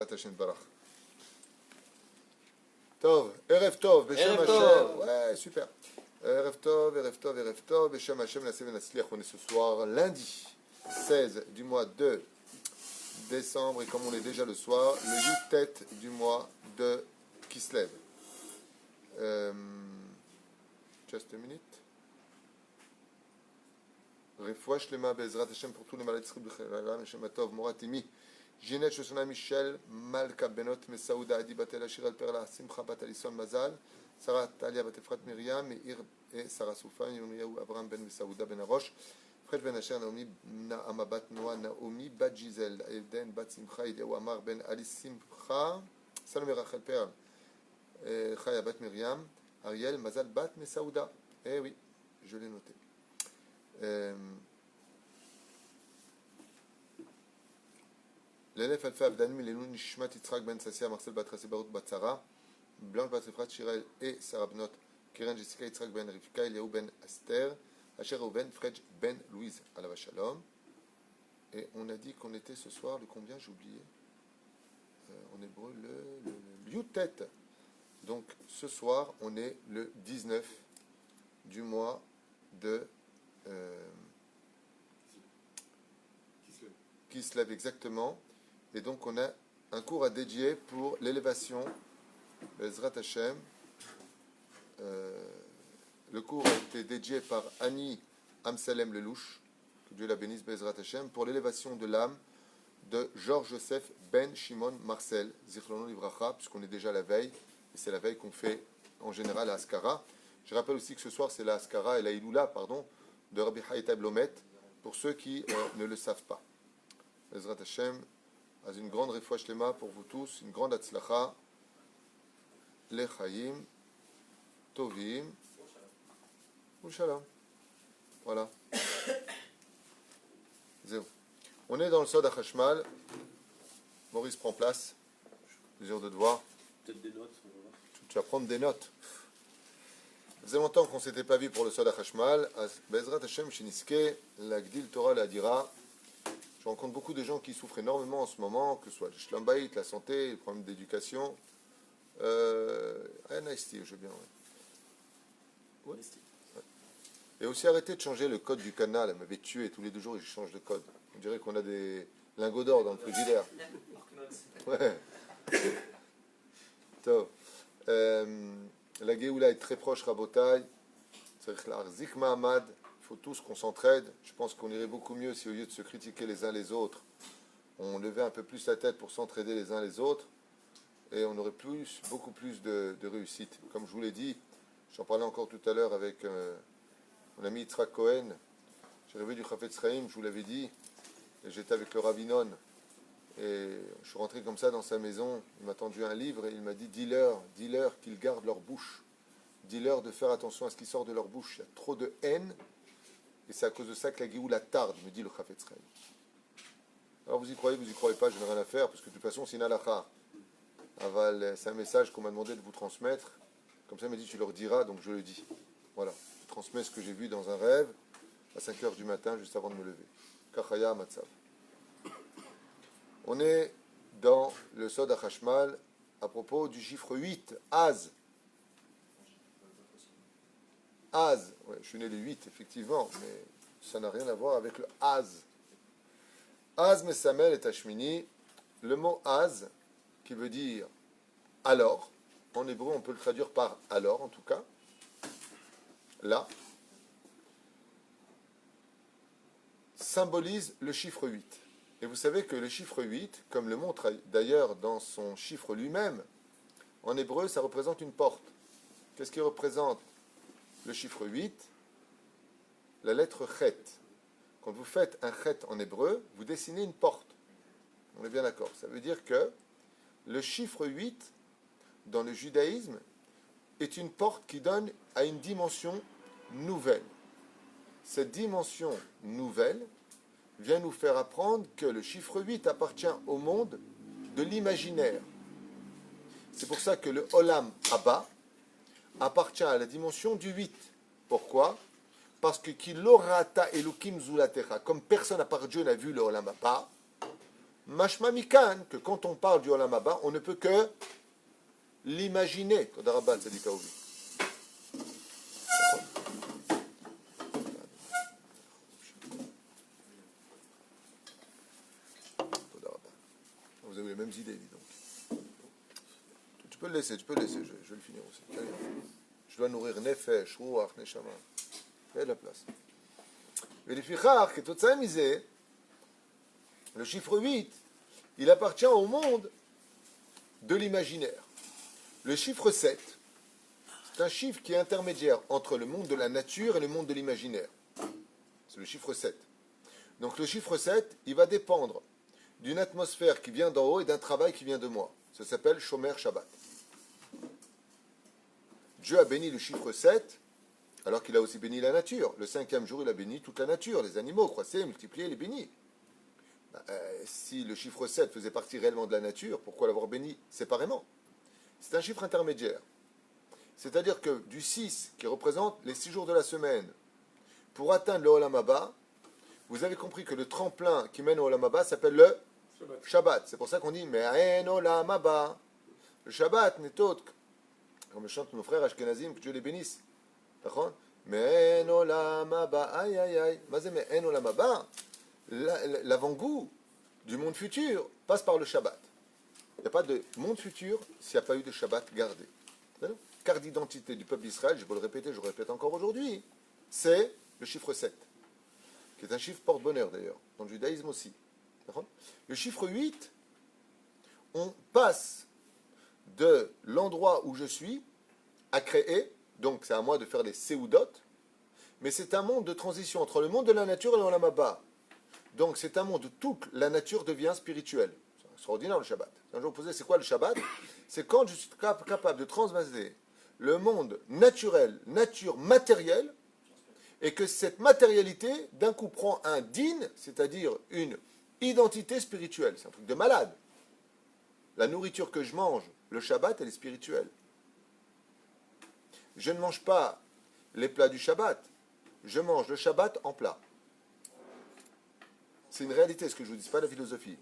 Hashem Barach. Tov, Erev Tov, Beshem Hashem. Ouais, super. Erev Tov, Erev Tov, Erev Tov, Beshem Hashem, Nasev Natsliach. On est ce soir, lundi 16 du mois de décembre. Et comme on est déjà le soir, le Yutet du mois de Kislev. Just a minute. Refoua Shlema Bezrat Hashem pour tous les malades de Chalalam, Hashem Atov, Moratimi. Ginette Shoshana Michel, Malka Benot, Mesaouda Adi Batel Ashir Al Perla, Simcha Bat Alison Mazal, Sarah Talia Bat Efrat Miriam, Meir et Sarah Soufan, Yomiyahu Abraham Ben Mesaouda Ben Arosh, Fred Ben Asher, Naomi Naama Bat Noah, Naomi Bat Giselle, Eden Bat Simcha, Eliyahu Amar Ben Ali Simcha, Salome Rachel Perl, Chaya Bat Miriam, Ariel Mazal Bat Mesaouda. Eh oui, je l'ai noté. L'élève Alpha Abdanim, Lenou Nishmat Yitzhak Ben Sassia, Marcel Batrasé Barout Batsara, Blanche Batrefrat Shirel et Sarah Bnot, Keren Jessica Yitzhak Ben Rivka, Eliaou Ben Aster, Asher Reuven Fredj Ben Louise, Alava Shalom. Et on a dit qu'on était ce soir, le combien, j'ai oublié, en hébreu, le Yutet. Donc ce soir, on est le 19 du mois de Kislev, exactement. Et donc on a un cours à dédier pour l'élévation Bezrat Hashem. Le cours a été dédié par Annie Amsalem Lelouch, que Dieu la bénisse, Bezrat Hashem, pour l'élévation de l'âme de Georges Joseph Ben Shimon Marcel, Zichrono Livracha, puisqu'on est déjà la veille, et c'est la veille qu'on fait en général à Askara. Je rappelle aussi que ce soir c'est la Askara et la Iloula, pardon, de Rabbi Haïta Blomet, pour ceux qui ne le savent pas. Bezrat Hashem, à une grande refoua shlema pour vous tous, une grande atzlacha, lechaim, tovim, ou shalom. Voilà. Zéro. On est dans le Sod HaChashmal. Maurice prend place. Plaisir de te voir. Peut-être des notes. Tu vas prendre des notes. Ça faisait longtemps qu'on ne s'était pas vu pour le Sod HaChashmal. Bezrat Hashem, Shiniske, la Gdil Torah, la Dira. Je rencontre beaucoup de gens qui souffrent énormément en ce moment, que ce soit le Shlom Bayit, la santé, les problèmes d'éducation. Naïsti, je veux bien. Ouais. Ouais. Et aussi arrêter de changer le code du canal. Elle m'avait tué tous les 2 jours et je change de code. On dirait qu'on a des lingots d'or dans le frigidaire. Ouais. Top. La Géoula est très proche, Rabotai. C'est la Zik Mahamad. Il faut tous qu'on s'entraide. Je pense qu'on irait beaucoup mieux si au lieu de se critiquer les uns les autres, on levait un peu plus la tête pour s'entraider les uns les autres et on aurait beaucoup plus de réussite. Comme je vous l'ai dit, j'en parlais encore tout à l'heure avec mon ami Yitzhak Cohen. J'ai rêvé du Chafetz Chaim, je vous l'avais dit, et j'étais avec le Ravinon et je suis rentré comme ça dans sa maison. Il m'a tendu un livre et il m'a dit dis-leur qu'ils gardent leur bouche. Dis-leur de faire attention à ce qui sort de leur bouche. Il y a trop de haine. Et c'est à cause de ça que la Géoula tarde, me dit le Chafetz Chaim. Alors vous y croyez pas, je n'ai rien à faire, parce que de toute façon c'est une halakha. C'est un message qu'on m'a demandé de vous transmettre. Comme ça, il m'a dit tu leur diras, donc je le dis. Voilà, je transmets ce que j'ai vu dans un rêve, à 5h du matin, juste avant de me lever. Kachaya Matzav. On est dans le Sod HaChashmal à propos du chiffre 8, Az. Az, ouais, je suis né le 8, effectivement, mais ça n'a rien à voir avec le Az. Az Mesamel et Tashmini, le mot Az, qui veut dire alors, en hébreu on peut le traduire par alors en tout cas, là, symbolise le chiffre 8. Et vous savez que le chiffre 8, comme le montre d'ailleurs dans son chiffre lui-même, en hébreu ça représente une porte. Qu'est-ce qui représente le chiffre 8, la lettre Chet. Quand vous faites un Chet en hébreu, vous dessinez une porte. On est bien d'accord. Ça veut dire que le chiffre 8, dans le judaïsme, est une porte qui donne à une dimension nouvelle. Cette dimension nouvelle vient nous faire apprendre que le chiffre 8 appartient au monde de l'imaginaire. C'est pour ça que le Olam Abba appartient à la dimension du 8. Pourquoi ? Parce que Kilorata Elokim Zulatecha, comme personne à part Dieu n'a vu le Olam Abba, Mashma mikan, que quand on parle du Olam Haba, on ne peut que l'imaginer. Todarabah, ça dit Kaouvi. Vous avez les mêmes idées, dis donc. Tu peux le laisser, je vais le finir aussi. Je dois nourrir Nefesh, Ruach, Neshama. Il y a de la place. Et les fichar, qui est tout ça misé, le chiffre 8, il appartient au monde de l'imaginaire. Le chiffre 7, c'est un chiffre qui est intermédiaire entre le monde de la nature et le monde de l'imaginaire. C'est le chiffre 7. Donc le chiffre 7, il va dépendre d'une atmosphère qui vient d'en haut et d'un travail qui vient de moi. Ça s'appelle Shomer Shabbat. Dieu a béni le chiffre 7, alors qu'il a aussi béni la nature. Le 5e jour, il a béni toute la nature, les animaux, croissaient, multipliés, les bénis. Si le chiffre 7 faisait partie réellement de la nature, pourquoi l'avoir béni séparément? C'est un chiffre intermédiaire. C'est-à-dire que du 6, qui représente les 6 jours de la semaine, pour atteindre le Olam Haba, vous avez compris que le tremplin qui mène au Olam Haba s'appelle le Shabbat. C'est pour ça qu'on dit Me'aen Olam Haba. Le Shabbat n'est autre, comme le chantent nos frères Ashkenazim, que Dieu les bénisse. D'accord? Me'aen Olam Haba. Aïe aïe aïe. Mazé Me'aen Olam Haba. L'avant-goût du monde futur passe par le Shabbat. Il n'y a pas de monde futur s'il n'y a pas eu de Shabbat gardé. Carte d'identité du peuple d'Israël, je vais le répéter, je le répète encore aujourd'hui, c'est le chiffre 7, qui est un chiffre porte-bonheur d'ailleurs, dans le judaïsme aussi. Le chiffre 8, on passe de l'endroit où je suis à créer, donc c'est à moi de faire les séoudot, mais c'est un monde de transition entre le monde de la nature et le Olam Haba. Donc c'est un monde où toute la nature devient spirituelle. C'est extraordinaire le Shabbat. Un jour posé, c'est quoi le Shabbat? C'est quand je suis capable de transvaser le monde naturel, nature matérielle, et que cette matérialité d'un coup prend un din, c'est-à-dire une identité spirituelle. C'est un truc de malade. La nourriture que je mange, le Shabbat, elle est spirituelle. Je ne mange pas les plats du Shabbat, je mange le Shabbat en plat. C'est une réalité, ce que je vous dis, c'est pas de la philosophie.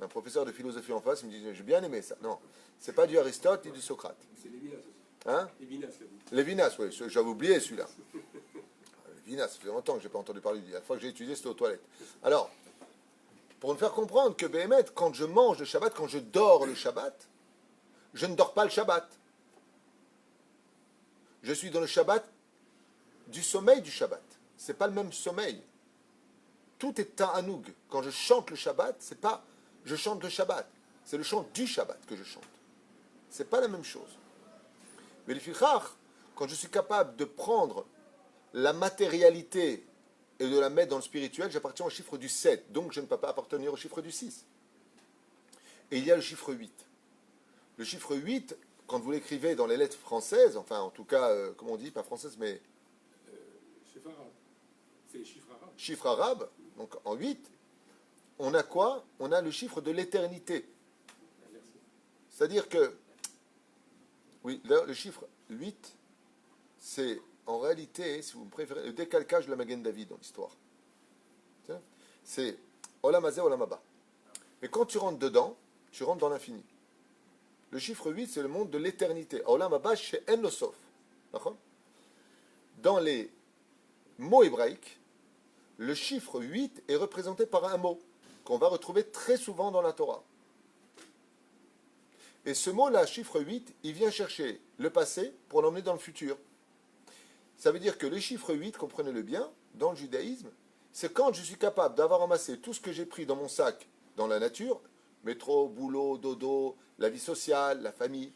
Un professeur de philosophie en face, il me dit, j'ai bien aimé ça. Non, c'est pas du Aristote ni du Socrate. C'est Lévinas aussi. Hein? Lévinas, oui, j'avais oublié celui-là. Lévinas, ça fait longtemps que je n'ai pas entendu parler de lui. La fois que j'ai étudié, c'était aux toilettes. Alors, pour me faire comprendre que Béhémet, quand je mange le Shabbat, quand je dors le Shabbat, je ne dors pas le Shabbat. Je suis dans le Shabbat du sommeil du Shabbat. Ce n'est pas le même sommeil. Tout est ta'anoug. Quand je chante le Shabbat, c'est pas je chante le Shabbat, c'est le chant du Shabbat que je chante. C'est pas la même chose. Mais le fichar, quand je suis capable de prendre la matérialité et de la mettre dans le spirituel, j'appartiens au chiffre du 7, donc je ne peux pas appartenir au chiffre du 6. Et il y a le chiffre 8. Le chiffre 8, quand vous l'écrivez dans les lettres françaises, enfin en tout cas, comment on dit, pas françaises, mais... chiffre arabe. C'est les chiffres arabes. Chiffre arabe, donc en 8, on a quoi? On a le chiffre de l'éternité. C'est-à-dire que, oui, le chiffre 8, c'est en réalité, si vous me préférez, le décalcage de la Magen David dans l'histoire. C'est Olam Hazeh, Olam Haba. Mais quand tu rentres dedans, tu rentres dans l'infini. Le chiffre 8, c'est le monde de l'éternité. Olam Haba, chez En Lo Sof. Dans les mots hébraïques, le chiffre 8 est représenté par un mot qu'on va retrouver très souvent dans la Torah. Et ce mot-là, chiffre 8, il vient chercher le passé pour l'emmener dans le futur. Ça veut dire que le chiffre 8, comprenez-le bien, dans le judaïsme, c'est quand je suis capable d'avoir amassé tout ce que j'ai pris dans mon sac, dans la nature, métro, boulot, dodo, la vie sociale, la famille,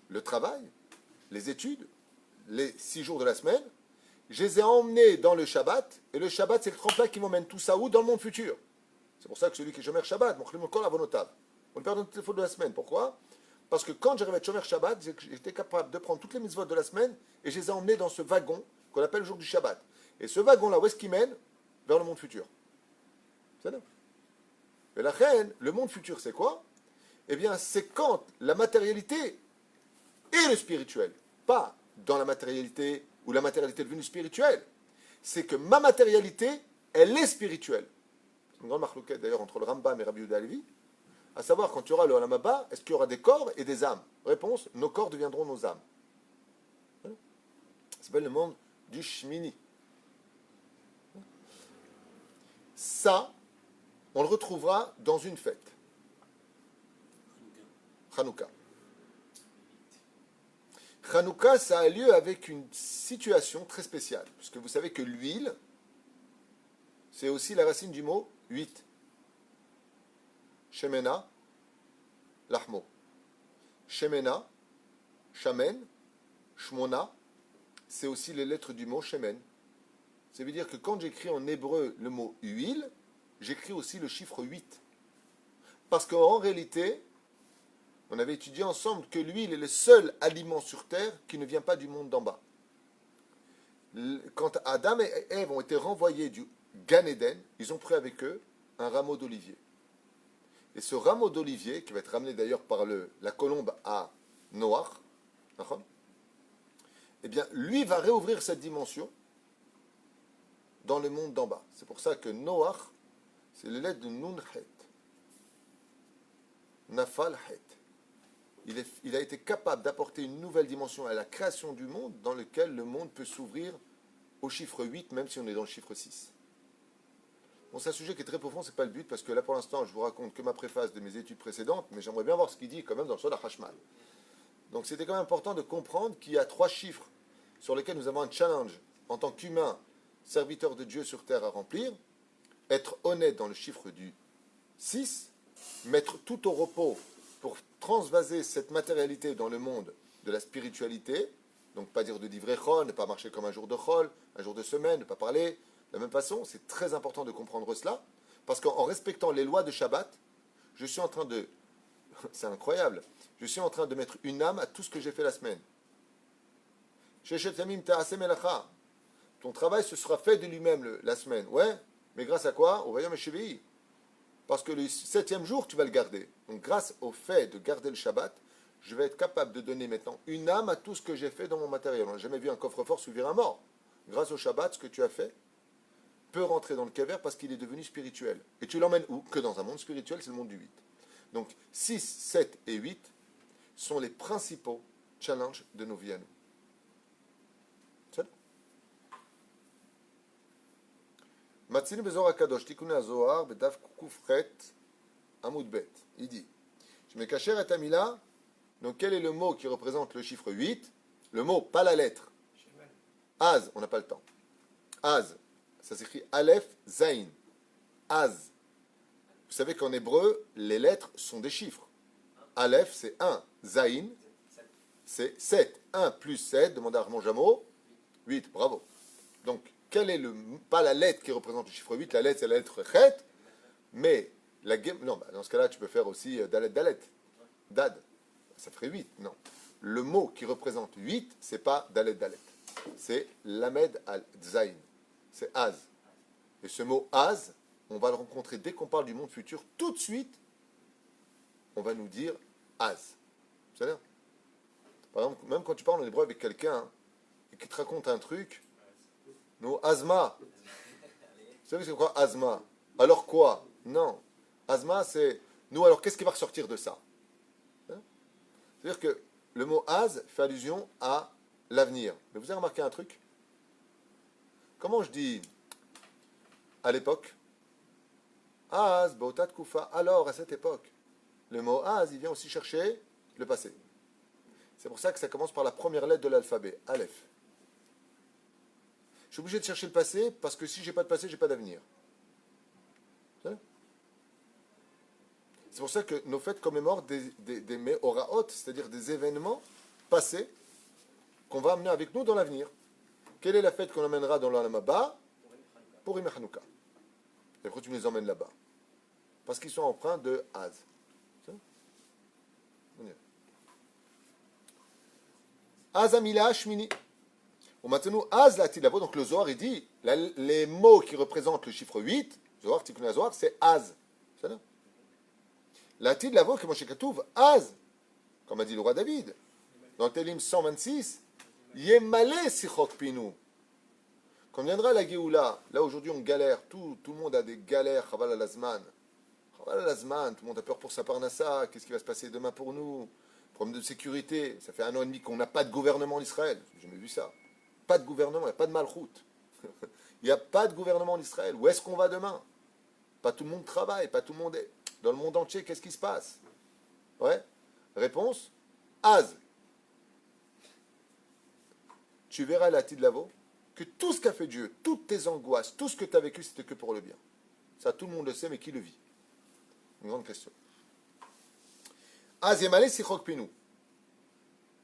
le travail, les études, les 6 jours de la semaine, je les ai emmenés dans le Shabbat, et le Shabbat, c'est le tremplin qui m'emmène tout ça où? Dans le monde futur. C'est pour ça que celui qui est Shomer Shabbat, on perd toutes les fautes de la semaine. Pourquoi? Parce que quand j'arrivais à Shomer Shabbat, j'étais capable de prendre toutes les mitzvot de la semaine, et je les ai emmenés dans ce wagon qu'on appelle le jour du Shabbat. Et ce wagon-là, où est-ce qu'il mène? Vers le monde futur. C'est ça. Et la reine, le monde futur, c'est quoi? Eh bien, c'est quand la matérialité et le spirituel, pas dans la matérialité où la matérialité est devenue spirituelle, c'est que ma matérialité, elle est spirituelle. une grande marloquette d'ailleurs entre le Rambam et Rabbi Yehuda Halevi, à savoir quand tu auras le Olam Haba, est-ce qu'il y aura des corps et des âmes? Réponse, nos corps deviendront nos âmes. Voilà. Ça s'appelle le monde du Shmini. Ça, on le retrouvera dans une fête. Hanouka. Hanouka, ça a lieu avec une situation très spéciale, puisque vous savez que l'huile, c'est aussi la racine du mot 8. Shemena, lahmo. Shemena, shamen, shmona, c'est aussi les lettres du mot shemen. Ça veut dire que quand j'écris en hébreu le mot huile, j'écris aussi le chiffre 8. Parce qu'en réalité, on avait étudié ensemble que l'huile est le seul aliment sur terre qui ne vient pas du monde d'en bas. Quand Adam et Ève ont été renvoyés du Gan Eden, ils ont pris avec eux un rameau d'olivier. Et ce rameau d'olivier, qui va être ramené d'ailleurs par la colombe à Noach, eh bien, lui va réouvrir cette dimension dans le monde d'en bas. C'est pour ça que Noach, c'est les lettres de Nun Het. Nafal Het. Il a été capable d'apporter une nouvelle dimension à la création du monde dans lequel le monde peut s'ouvrir au chiffre 8, même si on est dans le chiffre 6. Bon, c'est un sujet qui est très profond, c'est pas le but, parce que là, pour l'instant, je vous raconte que ma préface de mes études précédentes, mais j'aimerais bien voir ce qu'il dit quand même dans le Sod HaChashmal. Donc, c'était quand même important de comprendre qu'il y a 3 chiffres sur lesquels nous avons un challenge en tant qu'humains, serviteurs de Dieu sur terre à remplir, être honnête dans le chiffre du 6, mettre tout au repos pour transvaser cette matérialité dans le monde de la spiritualité, donc pas dire de divrei chol, ne pas marcher comme un jour de chol, un jour de semaine, ne pas parler. De la même façon, c'est très important de comprendre cela, parce qu'en respectant les lois de Shabbat, je suis en train de... C'est incroyable. Je suis en train de mettre une âme à tout ce que j'ai fait la semaine. Ton travail se sera fait de lui-même la semaine. Ouais, mais grâce à quoi? Au Vayom Shevi'i. Parce que le 7e jour, tu vas le garder. Donc grâce au fait de garder le Shabbat, je vais être capable de donner maintenant une âme à tout ce que j'ai fait dans mon matériel. On n'a jamais vu un coffre-fort s'ouvrir un mort. Grâce au Shabbat, ce que tu as fait peut rentrer dans le kever parce qu'il est devenu spirituel. Et tu l'emmènes où? Que dans un monde spirituel, c'est le monde du 8. Donc 6, 7 et 8 sont les principaux challenges de nos vies à nous. Matzinu Bezohar HaKadosh, Tikkunei HaZohar, Bedaf Kufchet, Amud Bet. Il dit, je me cacher à Tamila, donc quel est le mot qui représente le chiffre 8? Le mot, pas la lettre. Az, on n'a pas le temps. Az, ça s'écrit Aleph, Zain. Az. Vous savez qu'en hébreu, les lettres sont des chiffres. Aleph, c'est 1. Zain, c'est 7. 1 plus 7, demande à Armand Jameau, 8. Bravo. Donc, quel est pas la lettre qui représente le chiffre 8, la lettre c'est la lettre Chet, mais non, dans ce cas-là tu peux faire aussi Dalet Dalet, Dad, ça ferait 8, non. Le mot qui représente 8, c'est pas Dalet Dalet, c'est Lamed al Zain, c'est Az. Et ce mot Az, on va le rencontrer dès qu'on parle du monde futur, tout de suite, on va nous dire Az. Vous savez? Par exemple, même quand tu parles en hébreu avec quelqu'un et qu'il te raconte un truc, nous, Azma. Vous savez c'est quoi Azma? Alors quoi? Non. Azma, c'est... Nous, alors qu'est-ce qui va ressortir de ça? C'est-à-dire que le mot Az fait allusion à l'avenir. Mais vous avez remarqué un truc? Comment je dis à l'époque? Az, Botat Kufa. Alors, à cette époque. Le mot Az, il vient aussi chercher le passé. C'est pour ça que ça commence par la première lettre de l'alphabet, Aleph. Je suis obligé de chercher le passé parce que si j'ai pas de passé, j'ai pas d'avenir. C'est pour ça que nos fêtes commémorent des Meoraot, c'est-à-dire des événements passés qu'on va amener avec nous dans l'avenir. Quelle est la fête qu'on amènera dans l'Olam Haba? Purim et Hanouka. Et pourquoi tu me les emmènes là-bas? Parce qu'ils sont empreints de Az. Az Amila Shmini. Maintenant, Az la Tilavo, donc le Zohar, il dit, les mots qui représentent le chiffre 8, Zohar, Tikkunei HaZohar, c'est Az. C'est ça? La Tilavo, comme chez Katouv, Az, comme a dit le roi David, dans Télim 126, Yemale Sichok Pinu. Quand viendra la Géoula, là aujourd'hui on galère, tout le monde a des galères, Chaval al-Azman. Chaval al-Azman, tout le monde a peur pour sa parnassa, qu'est-ce qui va se passer demain pour nous? Problème de sécurité, ça fait 1 an et demi qu'on n'a pas de gouvernement en Israël, j'ai jamais vu ça. Pas de gouvernement, il n'y a pas de malchoute. Il n'y a pas de gouvernement en Israël. Où est-ce qu'on va demain? Pas tout le monde travaille, pas tout le monde est. Dans le monde entier, qu'est-ce qui se passe? Ouais. Réponse Az. Tu verras la Tidlavo que tout ce qu'a fait Dieu, toutes tes angoisses, tout ce que tu as vécu, c'était que pour le bien. Ça, tout le monde le sait, mais qui le vit? Une grande question. Az Yemale Sichok Pinu.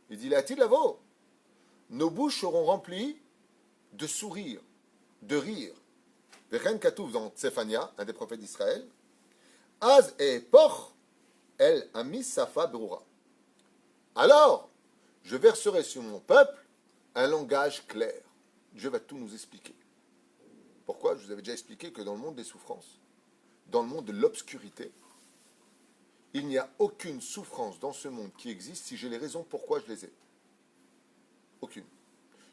Il dit la Tidlavo. Nos bouches seront remplies de sourires, de rire. Vechen Katouf dans Tsefania, un des prophètes d'Israël. Az et Poch, el ami safa berura. Alors, je verserai sur mon peuple un langage clair. Dieu va tout nous expliquer. Pourquoi? Je vous avais déjà expliqué que dans le monde des souffrances, dans le monde de l'obscurité, il n'y a aucune souffrance dans ce monde qui existe si j'ai les raisons pourquoi je les ai. Aucune.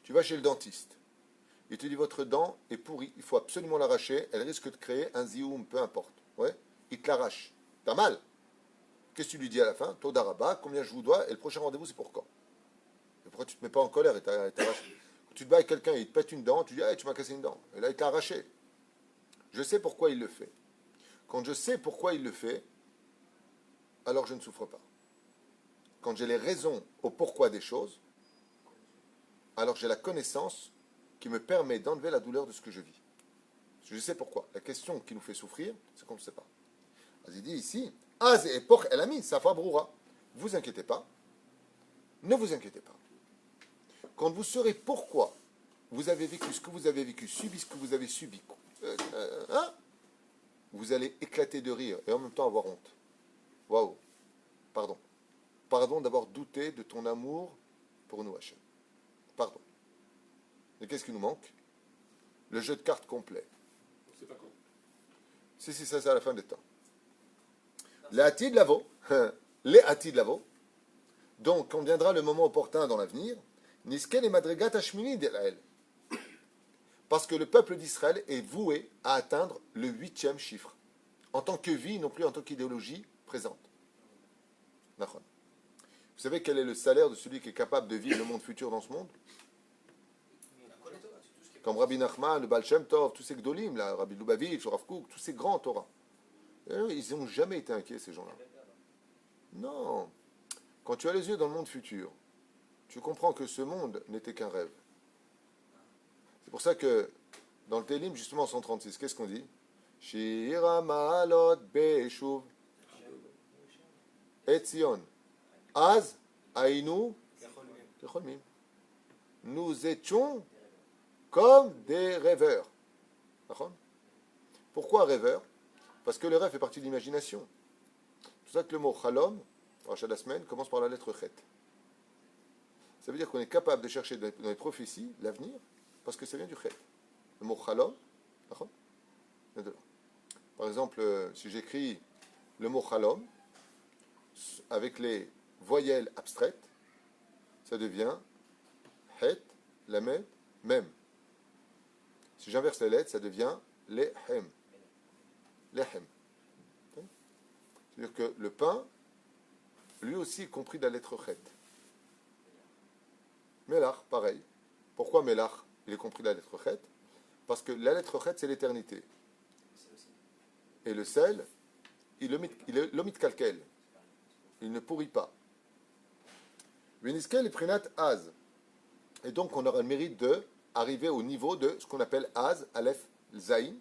Tu vas chez le dentiste. Il te dit votre dent est pourrie, il faut absolument l'arracher, elle risque de créer un zioum, peu importe. Ouais, il te l'arrache. T'as mal. Qu'est-ce que tu lui dis à la fin? Todaraba, combien je vous dois, et le prochain rendez-vous c'est pour quand? Et pourquoi tu te mets pas en colère et t'arraches? Quand tu te bats avec quelqu'un et il te pète une dent, tu dis hey, tu m'as cassé une dent. Et là il t'a arraché. Je sais pourquoi il le fait. Quand je sais pourquoi il le fait, alors je ne souffre pas. Quand j'ai les raisons au pourquoi des choses, alors j'ai la connaissance qui me permet d'enlever la douleur de ce que je vis. Je sais pourquoi. La question qui nous fait souffrir, c'est qu'on ne sait pas. Il dit ici, Az et Poch el ami, Safa Broura. Vous inquiétez pas. Ne vous inquiétez pas. Quand vous saurez pourquoi vous avez vécu ce que vous avez vécu, subi ce que vous avez subi, vous allez éclater de rire et en même temps avoir honte. Waouh. Pardon. Pardon d'avoir douté de ton amour pour nous, Hachem. Pardon. Mais qu'est-ce qui nous manque? Le jeu de cartes complet. On ne sait pas quand. Si, ça c'est à la fin des temps. Les Atid Lavo, les Atid Lavo, donc quand viendra le moment opportun dans l'avenir, Nisken et Madrigat Hashmini d'Elaël. Parce que le peuple d'Israël est voué à atteindre le 8e chiffre, en tant que vie, non plus en tant qu'idéologie présente. Vous savez quel est le salaire de celui qui est capable de vivre le monde futur dans ce monde? Comme Rabbi Nachman, le Baal Shem Tov, tous ces Gdolim, là, Rabbi Lubavitch, Rav Kook, tous ces grands Torah. Ils n'ont jamais été inquiets, ces gens-là. Non. Quand tu as les yeux dans le monde futur, tu comprends que ce monde n'était qu'un rêve. C'est pour ça que dans le Télim, justement, 136, qu'est-ce qu'on dit? Shira Maalot Be'eshuv Etzion Az Ainu Techolmim. Nous étions comme des rêveurs. Pourquoi rêveurs? Parce que le rêve fait partie de l'imagination. C'est pour ça que le mot Chalom, rachat de la semaine, commence par la lettre Chet. Ça veut dire qu'on est capable de chercher dans les prophéties l'avenir, parce que ça vient du Chet. Le mot Chalom, vient de là. Par exemple, si j'écris le mot Chalom, avec les voyelles abstraites, ça devient Het, Lamed, Mem. Si j'inverse les lettres, ça devient Lehem. Lehem. C'est-à-dire que le pain, lui aussi, est compris de la lettre Chet. Melach, pareil. Pourquoi Melach, il est compris de la lettre Chet? Parce que la lettre Chet, c'est l'éternité. Et le sel, il est l'omit kalkel. Il ne pourrit pas. Veniskel et Prinat Az. Et donc, on aura le mérite de arriver au niveau de ce qu'on appelle Az, Aleph, Zayin.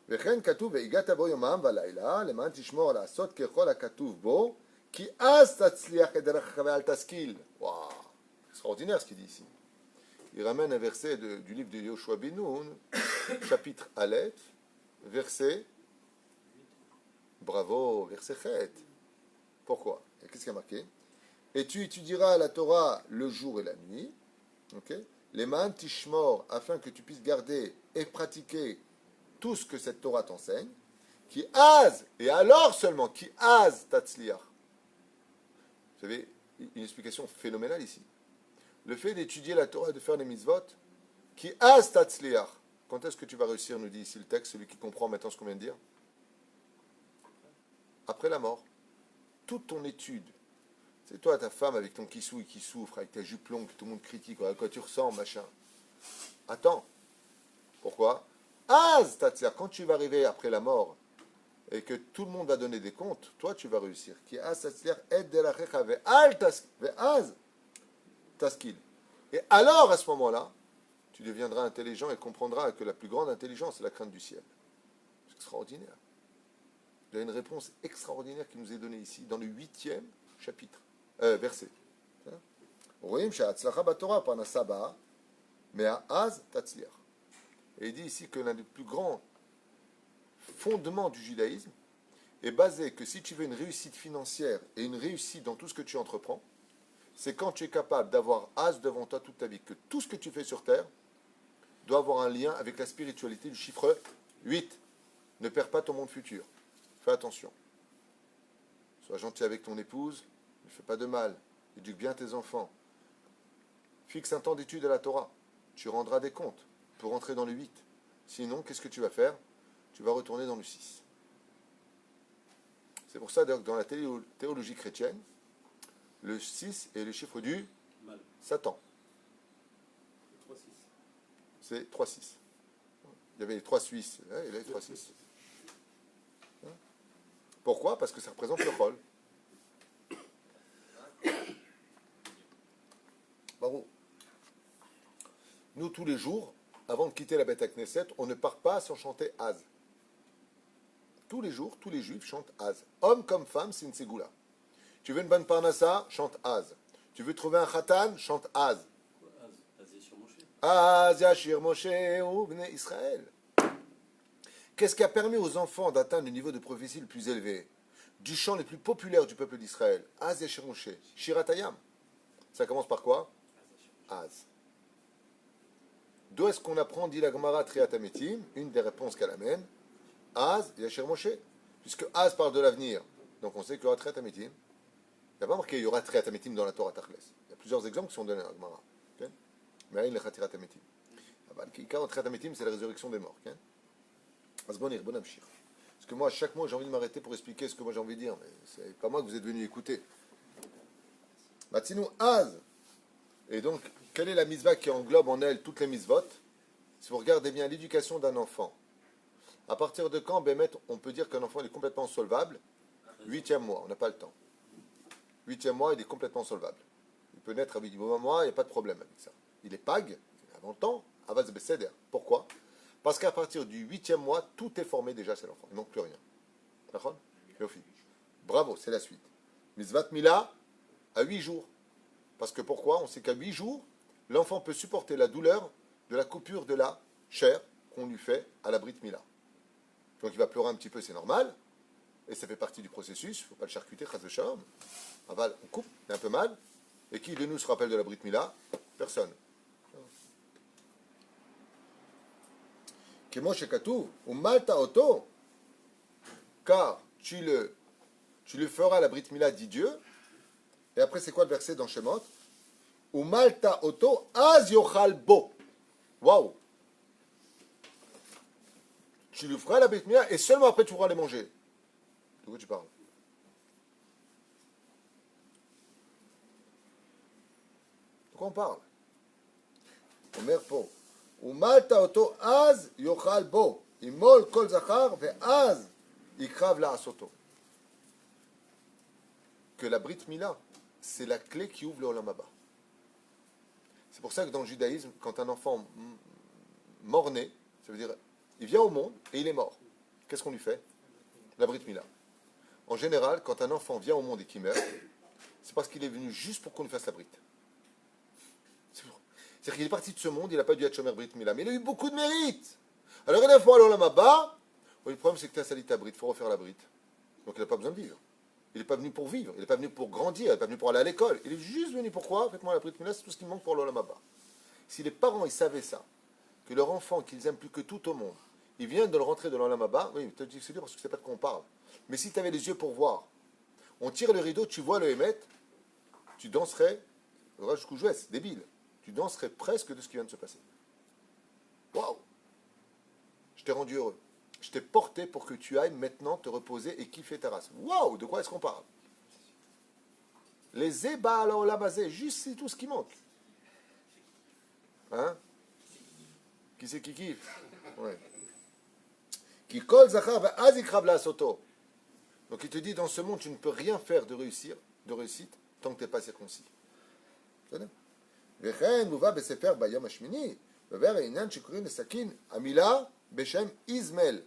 וכן כתוב והגעת בו יומם ולילה למען תשמור לעשות ככל הכתוב בו כי אז תצליח את דרכך ואל תשכיל. Waouh, extraordinaire ce qu'il dit ici. Il ramène un verset du livre de Yoshua ben Nun, chapitre Aleph, verset, bravo, verset Chet. Pourquoi? Et qu'est-ce qui a marqué? Et tu étudieras la Torah le jour et la nuit, okay? Les man tishmor, afin que tu puisses garder et pratiquer tout ce que cette Torah t'enseigne, qui az, et alors seulement, qui az tatzliach. Vous savez, une explication phénoménale ici. Le fait d'étudier la Torah et de faire les mitzvot, Qui as tatzliach. Quand est-ce que tu vas réussir, nous dit ici le texte, celui qui comprend maintenant ce qu'on vient de dire? Après la mort. Toute ton étude, c'est toi, ta femme, avec ton kissouille qui souffre, avec ta jupe longue que tout le monde critique, à quoi tu ressembles, machin. Attends. Pourquoi? Az tatzliach. Quand tu vas arriver après la mort, et que tout le monde va donner des comptes, toi tu vas réussir. Qui as tatzliach et delachecha ve'al ve'az taskil. Et alors, à ce moment-là, tu deviendras intelligent et comprendras que la plus grande intelligence, c'est la crainte du ciel. C'est extraordinaire. Il y a une réponse extraordinaire qui nous est donnée ici, dans le 8e chapitre, verset. Et il dit ici que l'un des plus grands fondements du judaïsme est basé que si tu veux une réussite financière et une réussite dans tout ce que tu entreprends, c'est quand tu es capable d'avoir as devant toi toute ta vie, que tout ce que tu fais sur terre doit avoir un lien avec la spiritualité du chiffre 8. Ne perds pas ton monde futur. Fais attention. Sois gentil avec ton épouse, ne fais pas de mal, éduque bien tes enfants. Fixe un temps d'étude à la Torah. Tu rendras des comptes pour entrer dans le 8. Sinon, qu'est-ce que tu vas faire? Tu vas retourner dans le 6. C'est pour ça que dans la théologie chrétienne, le 6 est le chiffre du Mal. Satan. 3-6. C'est 3-6. Il y avait les 3 Suisses, et là, les 3-6. Pourquoi? Parce que ça représente le rôle. Bravo. Nous, tous les jours, avant de quitter la Beth Knesset, on ne part pas sans chanter Az. Tous les jours, tous les juifs chantent Az. Homme comme femme, c'est une ségoula. Tu veux une bonne parnassa, chante Az. Tu veux trouver un khatan, chante Az. Az Yashir Moshe. Az Yashir Moshe ou Bnei Israël. Qu'est-ce qui a permis aux enfants d'atteindre le niveau de prophétie le plus élevé? Du chant le plus populaire du peuple d'Israël. Az Yashir Moshe. Shiratayam. Ça commence par quoi? Az. D'où est-ce qu'on apprend, dit la Gemara Triatametim, une des réponses qu'elle amène? Az Yashir Moshe. Puisque Az parle de l'avenir. Donc on sait qu'il y aura Triatametim. Il n'y a pas marqué qu'il y aura Triatametim dans la Torah Tachles. Il y a plusieurs exemples qui sont donnés dans la Gemara. Mais il y a Triatametim. Le cas de Triatametim, c'est la résurrection des morts. Parce que moi, à chaque mois, j'ai envie de m'arrêter pour expliquer ce que moi j'ai envie de dire. Mais c'est pas moi que vous êtes venu écouter. Batsinou Az. Et donc, quelle est la mitzvah qui englobe en elle toutes les mitzvot? Si vous regardez bien l'éducation d'un enfant, à partir de quand, Bémet, on peut dire qu'un enfant est complètement solvable? 8e mois, on n'a pas le temps. 8e mois, il est complètement solvable. Il peut naître à 8e mois, il n'y a pas de problème avec ça. Il est pag, avant le temps, avaz beseder. Pourquoi? Parce qu'à partir du 8e mois, tout est formé déjà chez l'enfant. Il ne manque plus rien. D'accord? Bravo, c'est la suite. Mitzvat Mila, à 8 jours. Parce que pourquoi? On sait qu'à 8 jours, l'enfant peut supporter la douleur de la coupure de la chair qu'on lui fait à la Brit Mila. Donc il va pleurer un petit peu, c'est normal. Et ça fait partie du processus. Il ne faut pas le charcuter, chas de shalom. Aval, on coupe, il a un peu mal. Et qui de nous se rappelle de la Brit Mila? Personne. Ou malta auto, car tu le feras la Brit Mila, dit Dieu. Et après, c'est quoi le verset dans Shemot? Ou malta auto az yochal bo. Waouh! Tu lui feras la Brit Mila et seulement après tu pourras les manger. De quoi tu parles? De quoi on parle? Omer po. ומלת אותו אז יאכל בו, ימול כל זכר, ואז יקרב לעשותו. Que la Brit Mila, c'est la clé qui ouvre le Olam Haba. C'est pour ça que dans le judaïsme, quand un enfant mort-né, ça veut dire, il vient au monde et il est mort. Qu'est-ce qu'on lui fait? La Brit Mila. En général, quand un enfant vient au monde et qu'il meurt, c'est parce qu'il est venu juste pour qu'on lui fasse la Brit. C'est-à-dire qu'il est parti de ce monde, il n'a pas dû être Shomer Brit Mila, mais il a eu beaucoup de mérite. Alors, il a fait à l'Olam Haba. Le problème, c'est que tu as sali ta Brit, il faut refaire la Brit. Donc, il n'a pas besoin de vivre. Il n'est pas venu pour vivre, il n'est pas venu pour grandir, il n'est pas venu pour aller à l'école. Il est juste venu pourquoi? Faites-moi la Brit Mila, c'est tout ce qui manque pour l'Olam Haba. Si les parents, ils savaient ça, que leur enfant, qu'ils aiment plus que tout au monde, ils viennent de le rentrer dans l'Olam Haba, oui, tu as dit que c'est dur parce que tu ne sais pas de quoi on parle. Mais si tu avais les yeux pour voir, on tire le rideau, tu vois le Hémet, tu danserais, c'est débile. Tu danserais presque de ce qui vient de se passer. Waouh! Je t'ai rendu heureux. Je t'ai porté pour que tu ailles maintenant te reposer et kiffer ta race. Waouh! De quoi est-ce qu'on parle? Les ébats à la base, juste c'est tout ce qui manque. Hein? Qui c'est qui kiffe? Ouais. Qui kol zachar va'azikrav la soto. Donc il te dit dans ce monde tu ne peux rien faire de réussite tant que tu n'es pas circoncis. וכן מובא בספר ביום השמיני, בבר העניין שקוראים לסכין המילה בשם איזמל.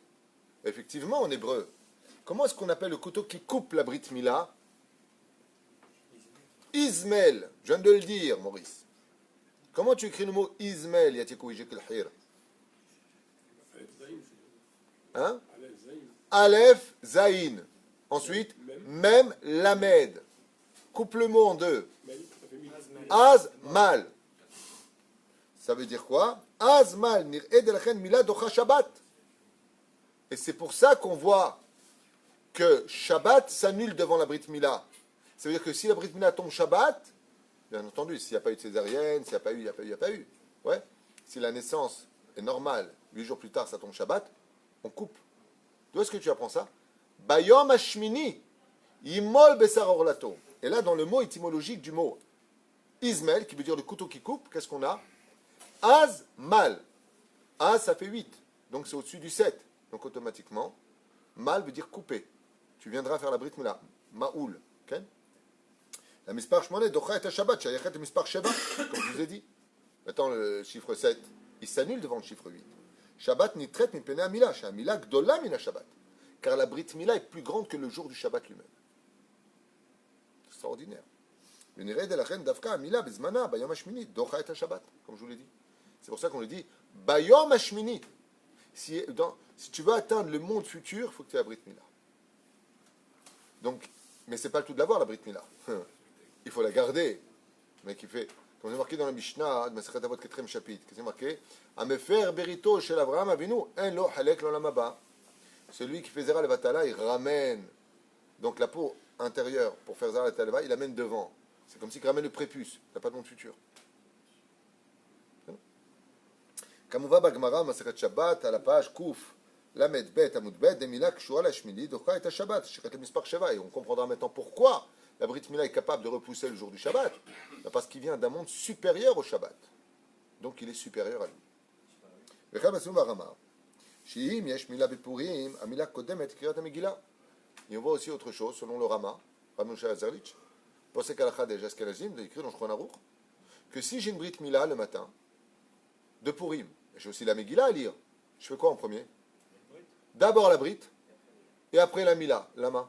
Effectivement, en hébreu, comment est-ce qu'on appelle le couteau qui coupe la brit mila? Ismel. Je viens de le dire, Maurice. Comment tu écris le mot Ismel, Yatikou Ijek el-Hir? Hein? Aleph, Zaïn. Ensuite, Mem, Lamed. Coupe le mot en deux. Az, Mal. Ça veut dire quoi? Az, Mal. Nir'e delachen mila docha Shabbat. Et c'est pour ça qu'on voit que Shabbat s'annule devant la Brit Mila. Ça veut dire que si la Brit Mila tombe Shabbat, bien entendu, s'il n'y a pas eu de césarienne, s'il n'y a pas eu, il n'y a pas eu, il n'y a pas eu. Ouais. Si la naissance est normale, 8 jours plus tard, ça tombe Shabbat, on coupe. D'où est-ce que tu apprends ça? Bayom Hashmini, Yimol Besar Orlato. Et là, dans le mot étymologique du mot Ismel, qui veut dire le couteau qui coupe, qu'est-ce qu'on a? Az, mal. Az, ça fait 8. Donc c'est au-dessus du 7. Donc automatiquement, mal veut dire couper. Tu viendras faire la Brit Mila. Ma'oul. Okay? La mispar shmonet docha et Shabbat, shayachet le mispar sheva, comme je vous ai dit. Maintenant, le chiffre 7, il s'annule devant le chiffre 8. Shabbat ni traite ni pene amila, shamila gdola mina Shabbat. Car la Brit Mila est plus grande que le jour du Shabbat lui-même. C'est extraordinaire. Comme je vous l'ai dit. C'est pour ça qu'on le dit Bayom Hashmini. Si tu veux atteindre le monde futur, il faut que tu aies la Brit Mila. Donc, mais c'est pas le tout de l'avoir, la Brit Mila. Il faut la garder. Mais qui fait, comme c'est marqué dans la Mishnah, de Masechet Avot 4e chapitre, c'est marqué Amefer berito shel Avraham Avinu, en lo halek l'olam haba. Celui qui fait Zera Levatala, il ramène donc la peau intérieure pour faire Zera Levatala, il amène devant. C'est comme s'il ramène le prépuce. Il n'a pas de monde futur. כמובן בגמרא, מסכת שבת, על הפרש קוף, למד ב' עמוד ב', דמילה קשורה לשמיני, דוחה את השבת, שייכת למספר 7. Et on comprendra maintenant pourquoi la Brit Mila est capable de repousser le jour du Shabbat. Parce qu'il vient d'un monde supérieur au Shabbat. Donc il est supérieur à lui. וכאן מסלול ברמה, שאם יש מילה בפורים, המילה קודמת קריאת המגילה. Et on voit aussi autre chose, selon le Rama, Rami Moshe Azerlich, Posek Halakha des Ashkenazim, écrit dans Shulchan Aruch, que si j'ai une Brit Mila le matin, de Purim, j'ai aussi la Megillah à lire. Je fais quoi en premier? D'abord la Brit, et après la Mila, la main.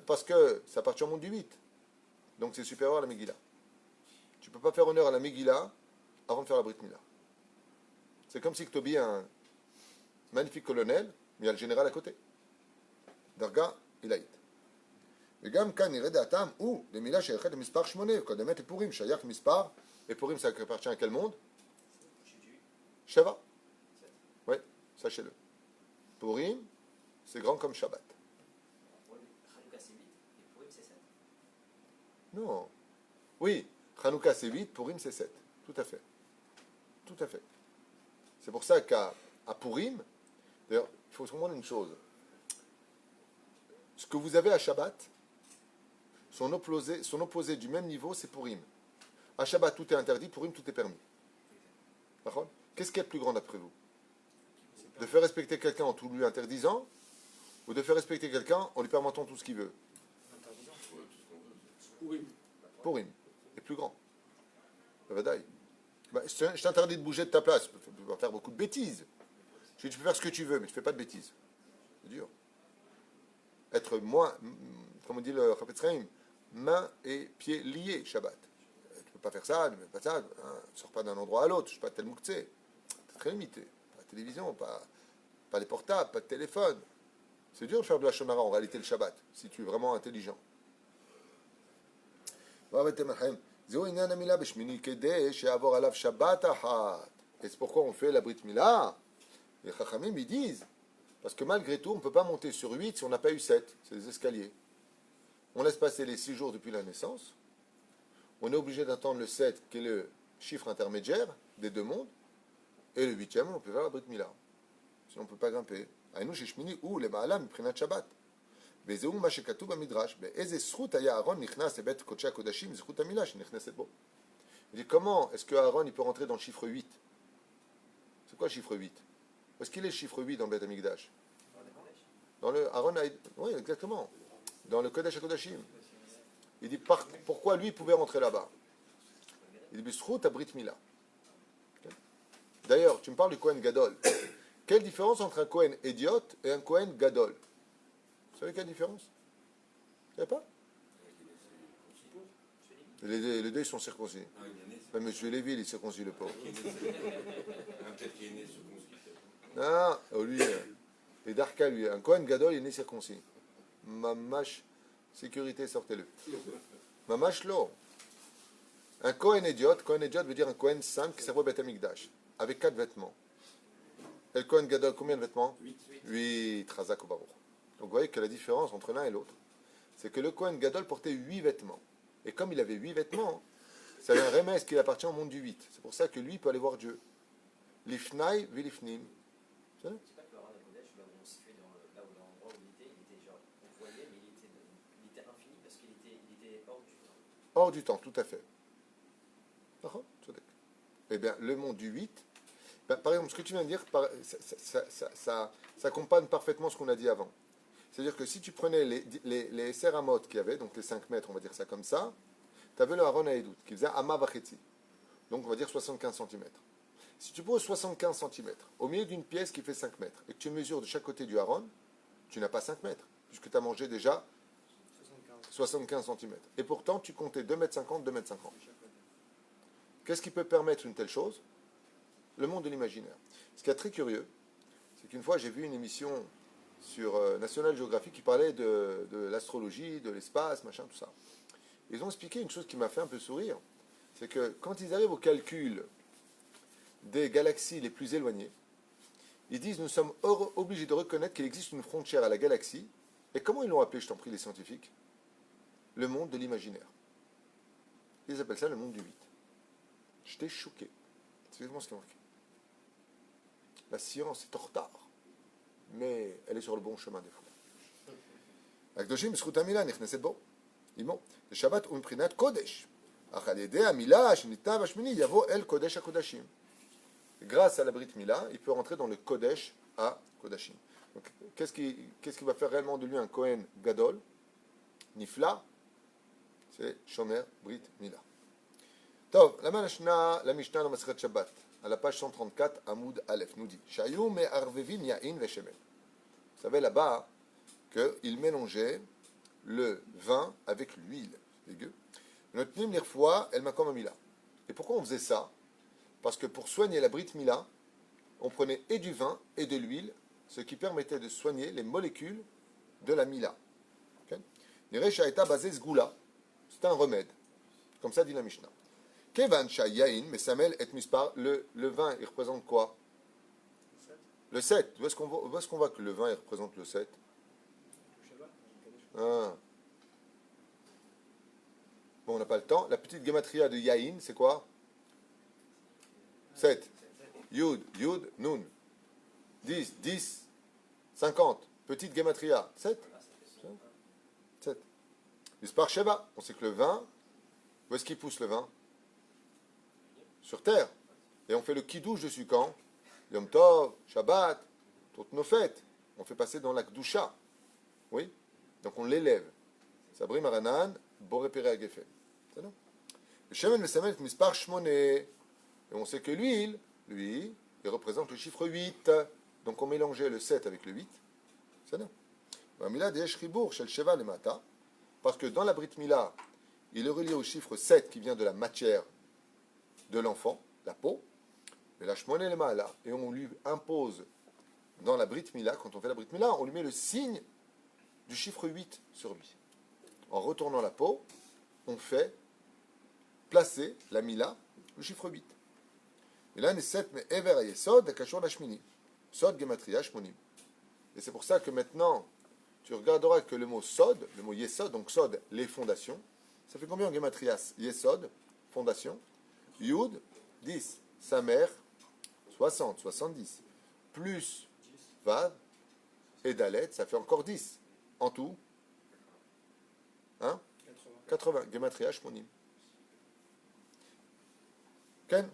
Parce que ça appartient au monde du 8. Donc c'est supérieur à la Megillah. Tu ne peux pas faire honneur à la Megillah avant de faire la Brit Mila. C'est comme si Tobi est un magnifique colonel, mais il y a le général à côté. Darga, il a été. וגם כאן נראה דעתם, הוא, במילה שייכת למספר 8, קודמת לפורים, שייך מספר, et Purim, ça appartient à quel monde? Sheva. Oui, sachez-le. Purim, c'est grand comme Shabbat. Hanouka c'est 8 et Purim c'est 7. Non. Oui, Hanouka c'est 8, Purim c'est 7. Tout à fait. Tout à fait. C'est pour ça qu'à Purim, d'ailleurs, il faut se comprendre une chose. Ce que vous avez à Shabbat, son opposé du même niveau, c'est Purim. À Shabbat, tout est interdit, Purim, tout est permis. D'accord? Qu'est-ce qui est le plus grand d'après vous? De faire respecter quelqu'un en tout lui interdisant, ou de faire respecter quelqu'un en lui permettant tout ce qu'il veut? Purim est plus grand. Je t'interdis de bouger de ta place. Tu vas faire beaucoup de bêtises. Tu peux faire ce que tu veux, mais tu ne fais pas de bêtises. C'est dur. Être moins, comme on dit le Chafetz Chaim, mains et pieds liés, Shabbat. Tu ne peux pas faire ça, tu ne peux pas ça, hein, tu ne sors pas d'un endroit à l'autre, je ne suis pas tel mouktsé. C'est très limité. Pas de télévision, pas les portables, pas de téléphone. C'est dur de faire de la shonara en réalité le Shabbat, si tu es vraiment intelligent. Et c'est pourquoi on fait la Brit Mila. Les Chachamim, ils disent, parce que malgré tout, on ne peut pas monter sur 8 si on n'a pas eu 7. C'est des escaliers. On laisse passer les 6 jours depuis la naissance. On est obligé d'attendre le 7, qui est chiffre intermédiaire des deux mondes, et le huitième, on peut faire la Brit Mila. Sinon, on ne peut pas grimper. Aïnou shishmini ou les Baalam prinat Shabbat. וזהו מה שכתוב במדרש, באיזה זכות היה אהרון נכנס לבית קודשי הקודשים, זכות המילה שנכנסת בו. Il dit comment est-ce que Aaron il peut rentrer dans le chiffre 8? C'est quoi le chiffre 8? Où est-ce qu'il est le chiffre 8 dans le Beth Amikdash? Dans le Aaron, oui exactement. Dans le Kodesh HaKodashim. Il dit pourquoi lui pouvait rentrer là-bas? Il dit B'zchut Brit Mila. D'ailleurs, tu me parles du Kohen Gadol. Quelle différence entre un Kohen Idiot et un Kohen Gadol? Vous savez quelle différence? Vous savez pas? Les deux ils sont circoncis. Même M. Lévy, il est circoncis, le pauvre. Peut-être qu'il est né circoncis. Non, lui, et Darka, lui, un Kohen Gadol, il est né circoncis. Mamash, sécurité, sortez-le. Mamash, lo. Un Kohen idiot veut dire un Kohen simple qui servait au Beth Amikdash, avec 4 vêtements. Et le Kohen Gadol, combien de vêtements? 8, Razak ou Baruch. Donc vous voyez que la différence entre l'un et l'autre, c'est que le Kohen Gadol portait 8 vêtements. Et comme il avait 8 vêtements, c'est un remède qui appartient au monde du 8. C'est pour ça que lui peut aller voir Dieu. Lifnai vilifnim. C'est pas que le Aron HaKodesh, là où on se situait là où l'endroit où il était genre, on voyait, mais il était infini parce qu'il était hors du temps. Hors du temps, tout à fait. Eh bien, le monde du 8, par exemple, ce que tu viens de dire, ça accompagne parfaitement ce qu'on a dit avant. C'est-à-dire que si tu prenais les Seramot qu'il y avait, donc les 5 mètres, on va dire ça comme ça, tu avais le Aaron Haïdout, qui faisait Amma Vachetzi, donc on va dire 75 cm. Si tu poses 75 cm au milieu d'une pièce qui fait 5 mètres, et que tu mesures de chaque côté du Aaron, tu n'as pas 5 mètres, puisque tu as mangé déjà 75 cm. Et pourtant, tu comptais 2,50 m, 2,50 m. Qu'est-ce qui peut permettre une telle chose? Le monde de l'imaginaire. Ce qui est très curieux, c'est qu'une fois, j'ai vu une émission sur National Geographic qui parlait de l'astrologie, de l'espace, machin, tout ça. Ils ont expliqué une chose qui m'a fait un peu sourire, c'est que quand ils arrivent au calcul des galaxies les plus éloignées, ils disent nous sommes obligés de reconnaître qu'il existe une frontière à la galaxie. Et comment ils l'ont appelé, je t'en prie, les scientifiques? Le monde de l'imaginaire. Ils appellent ça le monde du 8. J'étais choqué. C'est exactement ce qui est marqué. La science est en retard, mais elle est sur le bon chemin des fois. הקדושים בזכות המילה נכנסת בו, עמו. לשבת ומבחינת קודש. אך על ידי המילה שניתנה בשמיני יבוא אל קודש הקודשים. Grâce à la Brit Mila, il peut rentrer dans le Kodesh à Kodashim. Donc, qu'est-ce qui va faire réellement de lui un Kohen Gadol? Nifla, c'est Shomer Brit Mila. Tov, la Mishnah dans Masechet Shabbat, à la page 134, Amoud Aleph, nous dit Shayu me'arvevim ya'in ve'shemen. Vous savez là-bas qu'il mélangeait le vin avec l'huile. Dégueu. Notnim l'irfoua el makom amila. Et pourquoi on faisait ça? Parce que pour soigner la Brit Mila, on prenait et du vin et de l'huile, ce qui permettait de soigner les molécules de la Mila. Nirei sha'eta basé zgoula. C'est un remède. Comme ça dit la Mishnah. Kevan sha'yain mesamel et mispar. Le vin, il représente quoi? Le 7. Où est-ce qu'on voit que le vin, il représente le 7? Ah. Bon, on n'a pas le temps. La petite gematria de yain, c'est quoi? 7. Yud, Nun. 10, 50. Petite gematria. 7. 7. Mispar Sheva. On sait que le vin, où est-ce qu'il pousse le vin? Sur terre. Et on fait le kidouche dessus quand? Yom Tov, Shabbat, toutes nos fêtes. On fait passer dans la Kdusha. Oui? Donc on l'élève. Sabri Maranan, Boré Pere Agefen. C'est non? Le Shemen Mesamen Mispar Shmoné. Et on sait que l'huile, lui, il représente le chiffre 8. Donc on mélangeait le 7 avec le 8. C'est non? Parce que dans la Brit Mila, il est relié au chiffre 7 qui vient de la matière de l'enfant, la peau. Et la Shmoné le Maala. Et on lui impose, dans la Brit Mila, quand on fait la Brit Mila, on lui met le signe du chiffre 8 sur lui. En retournant la peau, on fait placer la Mila, le chiffre 8. Et là, Sod Gematria Shmonim. Et c'est pour ça que maintenant, tu regarderas que le mot Sod, le mot Yesod, donc Sod, les fondations, ça fait combien en Gematrias? Yesod, fondation, Yud, 10. Sa mère, 60, 70. Plus Vav et Dalet, ça fait encore 10. En tout, hein? 80. Gematria, Shmonim. Ken?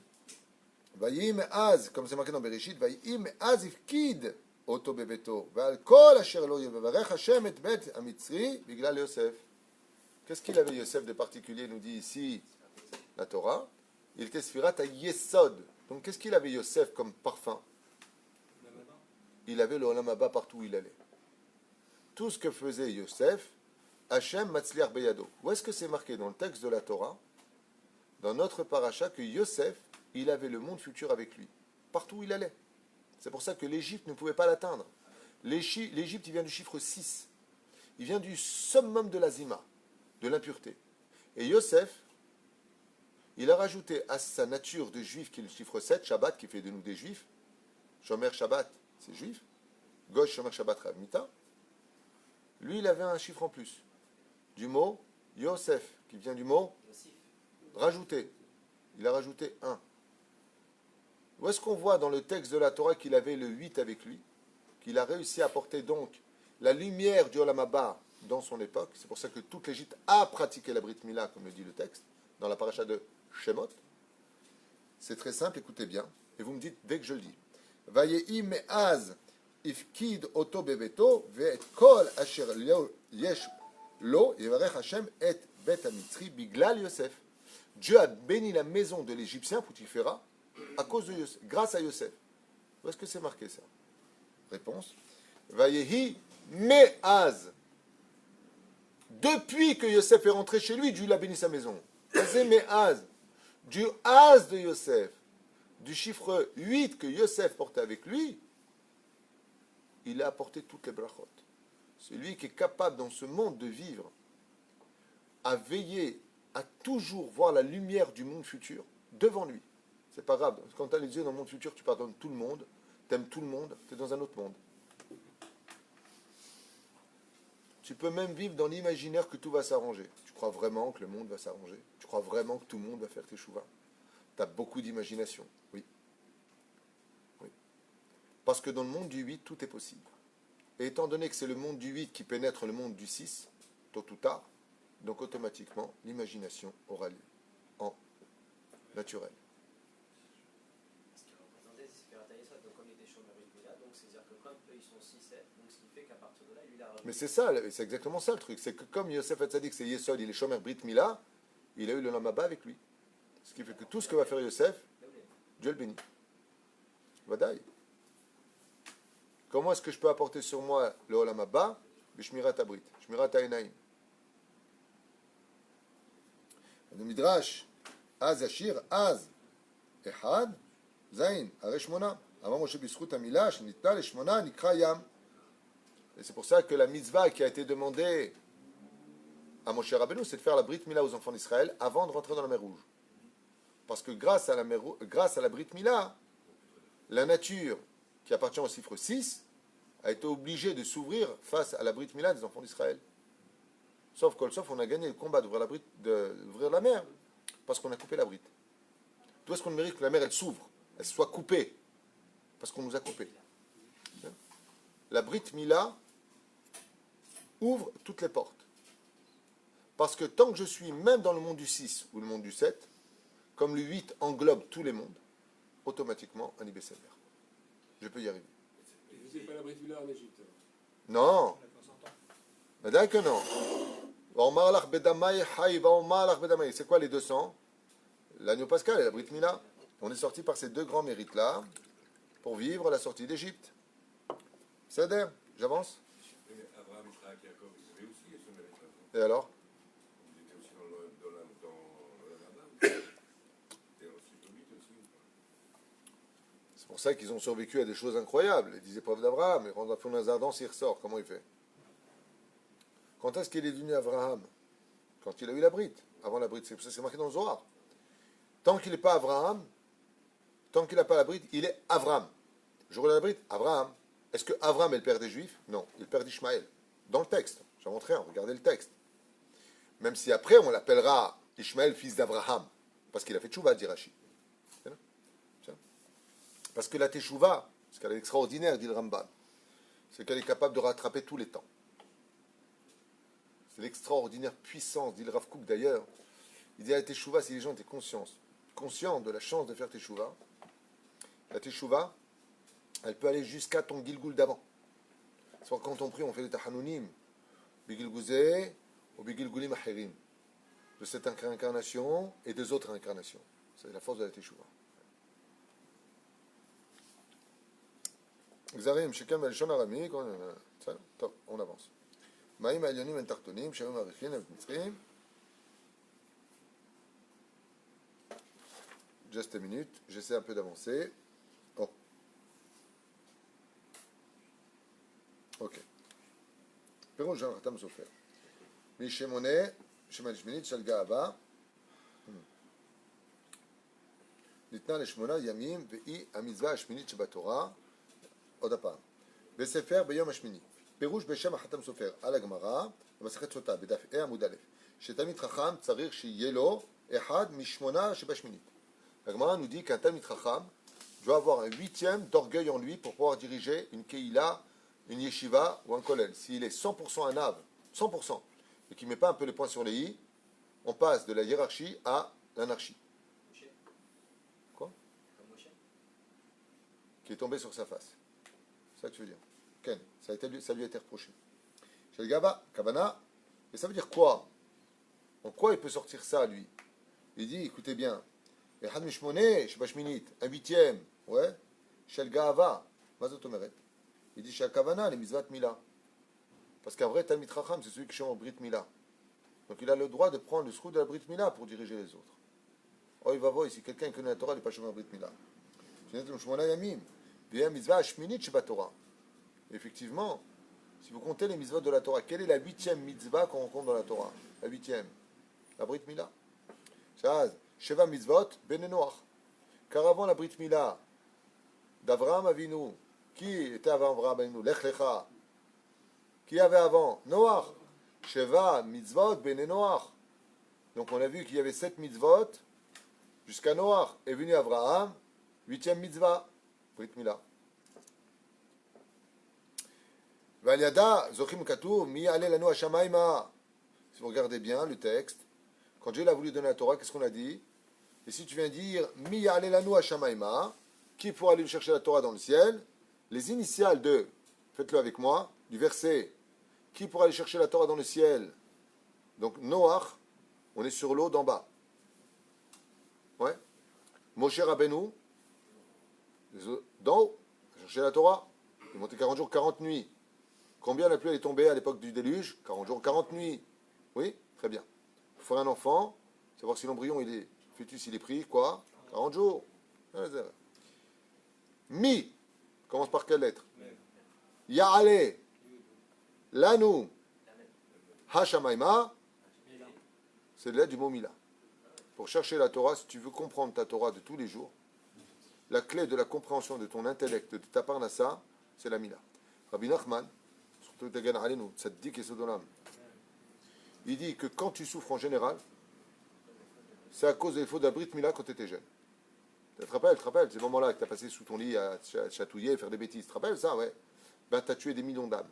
Vayim az, comme c'est marqué dans Bereshit, Vayim az ifkid oto bebeto, ve'al kol asher lo yevarech Hashem et bet hamitzri biglal Yosef. Qu'est-ce qu'il avait Yosef de particulier, nous dit ici la Torah? Il était sfirat à Yesod. Donc qu'est-ce qu'il avait Yosef comme parfum? Il avait le Olam Haba partout où il allait. Tout ce que faisait Yosef, Hashem matzliach beyado. Où est-ce que c'est marqué dans le texte de la Torah, dans notre paracha, que Yosef, il avait le monde futur avec lui, partout où il allait. C'est pour ça que l'Égypte ne pouvait pas l'atteindre. L'Égypte, il vient du chiffre 6. Il vient du summum de l'azima, de l'impureté. Et Yosef, il a rajouté à sa nature de juif, qui est le chiffre 7, Shabbat, qui fait de nous des juifs. Shomer Shabbat, c'est juif. Gosh Shomer Shabbat Rav Mita. Lui, il avait un chiffre en plus. Du mot Yosef, qui vient du mot rajouter. Il a rajouté 1. Où est-ce qu'on voit dans le texte de la Torah qu'il avait le 8 avec lui? Qu'il a réussi à porter donc la lumière du Olam Haba dans son époque. C'est pour ça que toute l'Égypte a pratiqué la Brit Mila, comme le dit le texte, dans la paracha de Shemot. C'est très simple, écoutez bien. Et vous me dites dès que je le dis. Vayehi me'az ifkid oto bebeto ve'et kol asher yesh lo yevarech Hashem et bet hamitzri biglal Yosef. Dieu a béni la maison de l'Égyptien Poutifera à cause de Yosef, grâce à Yosef. Où est-ce que c'est marqué ça? Réponse. Vayehi me'az. Depuis que Yosef est rentré chez lui, Dieu l'a béni sa maison. C'est me'az. Du az de Yosef, du chiffre 8 que Yosef portait avec lui, il a apporté toutes les brachot. Celui qui est capable dans ce monde de vivre, à veiller, à toujours voir la lumière du monde futur devant lui. C'est pas grave. Quand tu as les yeux dans le monde futur, tu pardonnes tout le monde, tu aimes tout le monde, tu es dans un autre monde. Tu peux même vivre dans l'imaginaire que tout va s'arranger. Tu crois vraiment que le monde va s'arranger? Tu crois vraiment que tout le monde va faire tes chouvas? Tu as beaucoup d'imagination. Oui. Oui. Parce que dans le monde du 8, tout est possible. Et étant donné que c'est le monde du 8 qui pénètre le monde du 6, tôt ou tard, donc automatiquement, l'imagination aura lieu en naturel. Ce qui représentait Sfirat HaYesod, donc comme il était Shomer Brit-Mila, donc c'est-à-dire que comme eux ils sont 6-7, donc ce qui fait qu'à partir de là, lui il a rajouté. Mais c'est ça, c'est exactement ça le truc. C'est que comme Yosef Hatzadik, c'est Yesod, il est Shomer Brit Mila, il a eu le Olam Haba avec lui. Ce qui fait que tout ce que va faire Yosef, Dieu le bénit. Vadaï. Comment est-ce que je peux apporter sur moi le Olam Haba? Bishmirat Abrit, Shmirat Haenaim. Le Midrash, Az Yashir, Az, Ehad, Zain, Areshmona. Avant Moshe Bischut Amila, Shnitna, Leshmona, Nikra Yam. Et c'est pour ça que la mitzvah qui a été demandée à Moshe Rabbeinu, c'est de faire la Brit Mila aux enfants d'Israël avant de rentrer dans la mer Rouge. Parce que grâce à la Brit Mila, la nature qui appartient au chiffre 6 a été obligée de s'ouvrir face à la Brit Mila des enfants d'Israël. Sauf on a gagné le combat d'ouvrir la mer parce qu'on a coupé la Brit. D'où est-ce qu'on mérite que la mer elle s'ouvre, elle soit coupée? Parce qu'on nous a coupé. La Brit Mila ouvre toutes les portes. Parce que tant que je suis même dans le monde du 6 ou le monde du 7, comme le 8 englobe tous les mondes, automatiquement, un Ibn-Semer. Je peux y arriver. Et vous n'avez pas la Brit Mila en Égypte? Non. D'accord que non. C'est quoi les 200? L'agneau pascal et la Brit Mila. On est sorti par ces deux grands mérites-là pour vivre la sortie d'Égypte. C'est d'ailleurs, j'avance. Abraham, Isaac, Jacob, ils avaient aussi ce mérite-là. Et alors? Ils étaient aussi dans la Baba. Et aussi le 8 aussi. C'est pour ça qu'ils ont survécu à des choses incroyables. Les 10 épreuves d'Abraham. Il rentre à fond dans un ardent, s'il ressort. Comment il fait? Quand est-ce qu'il est devenu Abraham? Quand il a eu la Brite. Avant la Brite, c'est marqué dans le Zohar. Tant qu'il n'est pas Abraham, tant qu'il n'a pas la Brite, il est Avram. Je regarde la Brite, Abraham. Est-ce que Avram est le père des Juifs? Non, il est le père d'Ishmaël. Dans le texte. J'ai montré, regardez le texte. Même si après, on l'appellera Ishmaël, fils d'Abraham. Parce qu'il a fait tchouva, dit Rashi. Parce que la Teshuvah, ce qu'elle est extraordinaire, dit le Rambam, c'est qu'elle est capable de rattraper tous les temps. C'est l'extraordinaire puissance, dit le Rav Kook d'ailleurs. Il dit à la Teshuvah, si les gens étaient conscients de la chance de faire Teshuvah, la Teshuvah, elle peut aller jusqu'à ton Gilgul d'avant. C'est pourquoi quand on prie, on fait les Tahanunim, Bigilguzé ou Bigilgulim Achirim, de cette incarnation et des autres incarnations. C'est la force de la Teshuvah. Xarim, Shekem, Elshon, Arami, on avance. Maïm, Alionim, Entartonim, Shalom, Arichin, Mitzrim. Juste une minute, j'essaie un peu d'avancer. Oh. Ok. פירוש של החתם סופר. מי שמונה, שמונה שמינית של גאווה, ניתנה לשמונה ימים, והיא המצווה השמינית שבתורה, עוד הפעם, בספר ביום השמיני. פירוש בשם החתם סופר על הגמרא, במסכת סוטה, בדף A עמוד א', שתלמיד חכם צריך שיהיה לו אחד משמונה שבשמינית. La Gemara nous dit qu'un Talmid Chacham doit avoir un huitième d'orgueil en lui pour pouvoir diriger une Keila, une Yeshiva ou un Kollel. S'il est 100% un Av, 100%, et qu'il ne met pas un peu les points sur les i, on passe de la hiérarchie à l'anarchie. Quoi? Qui est tombé sur sa face. C'est ça que tu veux dire. Ken, ça lui a été reproché. Chez le Gaba, Kavana, et ça veut dire quoi? En quoi il peut sortir ça, lui? Il dit, écoutez bien, אחד משמונה שבשמינית, un huitième, ouais, של גאווה. מה זאת אומרת? Il dit שהכוונה למצוות מילה. Parce qu'un vrai Talmid Chacham, c'est celui qui chante en Brit Mila. Donc il a le droit de prendre le sroud de la Brit Mila pour diriger les autres. Oh, il va voir ici, quelqu'un qui connaît la Torah, il n'est pas chômé en Brit Mila. Effectivement, si vous comptez les mitzvot de la Torah, quelle est la 8e mitzvah qu'on rencontre dans la Torah? La 8e, la Brit Mila. Ça, Sheva mitzvot ben Noach. Car avant la Brit Mila d'Avraham Avinu, qui était avant Avraham Avinu? Lech Lecha. Qui avait avant? Noach. Sheva mitzvot ben Noach. Donc on a vu qu'il y avait 7 mitzvot jusqu'à Noach. Est venu Avraham, 8e mitzvah, Brit Mila. Valiada, Zochim Katour, mi ale lanu hashamayma. Si vous regardez bien le texte, quand Dieu a voulu donner la Torah, qu'est-ce qu'on a dit? Et si tu viens dire mi ale lanu hashamayma, qui pourra aller chercher la Torah dans le ciel? Les initiales de, faites-le avec moi, du verset, qui pourra aller chercher la Torah dans le ciel? Donc Noach, on est sur l'eau d'en bas. Ouais. Moshe Rabbeinu, d'en haut, chercher la Torah. Il est monté 40 jours, 40 nuits. Combien la pluie est tombée à l'époque du déluge? 40 jours, 40 nuits. Oui, très bien. Il faut un enfant, savoir si l'embryon, il est fœtus, il est pris, quoi? 40 jours. Mi, commence par quelle lettre? Ya'ale, Lanu, Hashamayma, c'est la lettre du mot Mila. Pour chercher la Torah, si tu veux comprendre ta Torah de tous les jours, la clé de la compréhension de ton intellect, de ta parnassa, c'est la Mila. Rabbi Nachman, il dit que quand tu souffres en général, c'est à cause des défauts de la Brit Mila quand tu étais jeune. Tu te rappelles, ces moments-là que tu as passé sous ton lit à chatouiller et faire des bêtises. Tu te rappelles ça, ouais? Ben, tu as tué des millions d'âmes.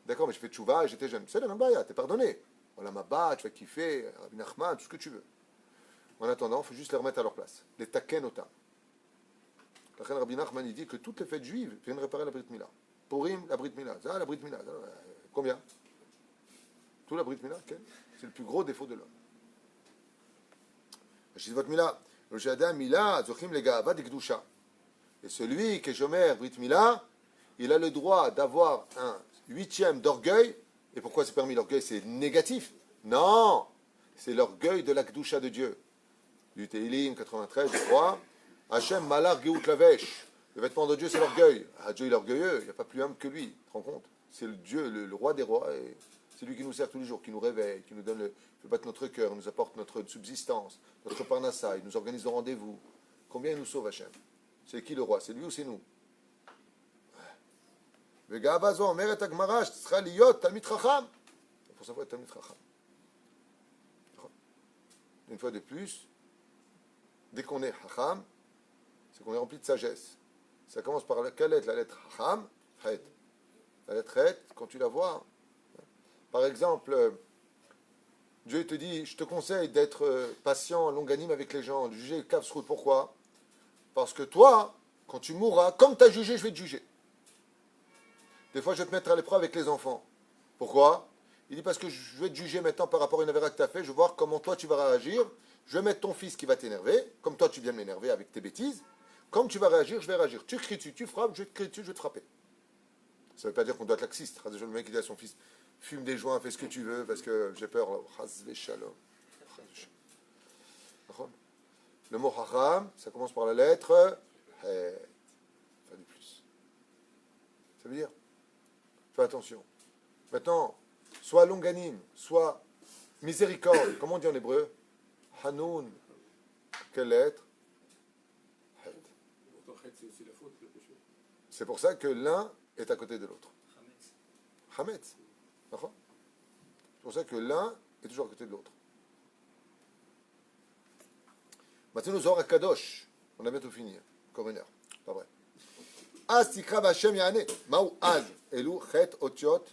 D'accord, mais je fais tchouva et j'étais jeune. C'est la même baya, t'es pardonné. Voilà ma bas, tu vas kiffer, Rabbi Nachman, tout ce que tu veux. En attendant, il faut juste les remettre à leur place. Les taken otam. La reine Rabbi Nachman, il dit que toutes les fêtes juives viennent réparer la Brit Mila. Purim, la Brit Mila. Ça, la Brit Mila. Combien? Tout la Brit Mila, okay. C'est le plus gros défaut de l'homme. Shizvot Mila. Le Jada Mila, Zochim le Ga'ava de Gdusha. Et celui qui est Jomer Brit Mila, il a le droit d'avoir un 8e d'orgueil. Et pourquoi c'est permis l'orgueil? C'est négatif. Non, c'est l'orgueil de la Gdusha de Dieu. Du Teilim 93, je crois. Hachem Malar Geout Lavesh. Le vêtement de Dieu, c'est l'orgueil. Ah, Dieu, il est orgueilleux. Il n'y a pas plus humble que lui. Tu te rends compte? C'est le Dieu, le roi des rois. Et c'est lui qui nous sert tous les jours, qui nous réveille, qui nous donne fait battre notre cœur, nous apporte notre subsistance, notre parnassa. Il nous organise nos rendez-vous. Combien il nous sauve, Hachem? C'est qui le roi? C'est lui ou c'est nous? וגאווה זו אומרת הגמרא שצריכה להיות תלמיד חכם. Pour ça, faut être תלמיד חכם. Une fois de plus, dès qu'on est chacham, c'est qu'on est rempli de sagesse. Ça commence par quelle lettre? La lettre Ham, Het. La lettre Het, quand tu la vois. Par exemple, Dieu te dit, je te conseille d'être patient, longanime avec les gens, de juger le Kafsrout. Pourquoi? Parce que toi, quand tu mourras, comme tu as jugé, je vais te juger. Des fois, je vais te mettre à l'épreuve avec les enfants. Pourquoi? Il dit parce que je vais te juger maintenant par rapport à une avéra que tu as fait, je vais voir comment toi tu vas réagir. Je vais mettre ton fils qui va t'énerver, comme toi tu viens de m'énerver avec tes bêtises. Comme tu vas réagir, je vais réagir. Tu cries dessus, tu frappes, je te crie dessus, je vais te frapper. Ça ne veut pas dire qu'on doit être laxiste. Le mec qui dit à son fils, fume des joints, fais ce que tu veux, parce que j'ai peur. Le mot haram, ça commence par la lettre Het. Pas de plus. Ça veut dire, fais attention. Maintenant, soit longanime, soit miséricorde. Comment on dit en hébreu? Hanoun. Quelle lettre? Het. Pourtant, Chet, c'est aussi la faute, le péché. C'est pour ça que l'un est à côté de l'autre. Hametz. D'accord? C'est pour ça que l'un est toujours à côté de l'autre. Maintenant, nous aurons un Kadosh. On a bientôt fini. Encore une heure. Pas vrai. Az tikra v'Hashem ya'ane. Ma'u az. Elu chet otiot.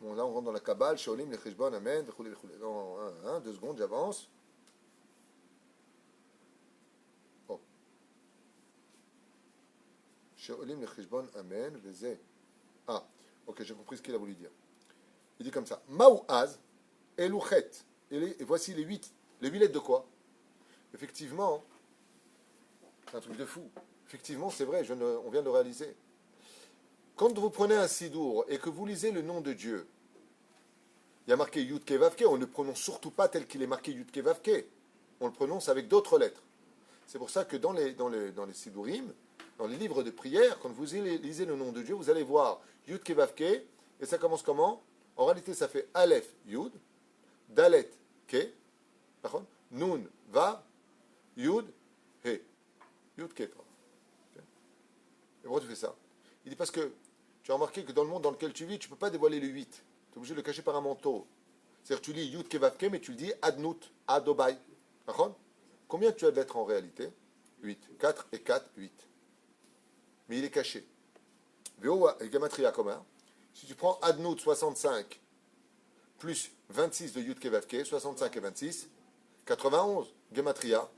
Bon, là, on rentre dans la Kabbale. Sholim, le Cheshbon, Amen. V'choulé, v'choulé. Non, 2 secondes, j'avance. Oh. Sholim, le Cheshbon, Amen. V'zeh. Ah, ok, j'ai compris ce qu'il a voulu dire. Il dit comme ça. Ma'u az. Elu chet. Et voici les 8. Les 8 lettres de quoi? Effectivement, c'est un truc de fou. Effectivement, c'est vrai, on vient de le réaliser. Quand vous prenez un sidour et que vous lisez le nom de Dieu, il y a marqué Yud Ke Vav Ke, on ne le prononce surtout pas tel qu'il est marqué Yud Ke Vav Ke. On le prononce avec d'autres lettres. C'est pour ça que dans les sidourim, dans les livres de prière, quand vous lisez le nom de Dieu, vous allez voir Yud Ke Vav Ke, et ça commence comment? En réalité, ça fait Aleph Yud, Dalet Ke, Nun Vav, Yud, He. Yud Ke. Et pourquoi tu fais ça? Il dit parce que tu as remarqué que dans le monde dans lequel tu vis, tu ne peux pas dévoiler le 8. Tu es obligé de le cacher par un manteau. C'est-à-dire que tu lis Yud Ke Vav Ke, mais tu le dis Adnout, Adobai. Combien tu as de lettres en réalité? 8. 4 et 4, 8. Mais il est caché. Véo, Gematria commun. Si tu prends Adnout 65 plus 26 de Yud Ke Vav Ke, 65 et 26, 91. Gematria.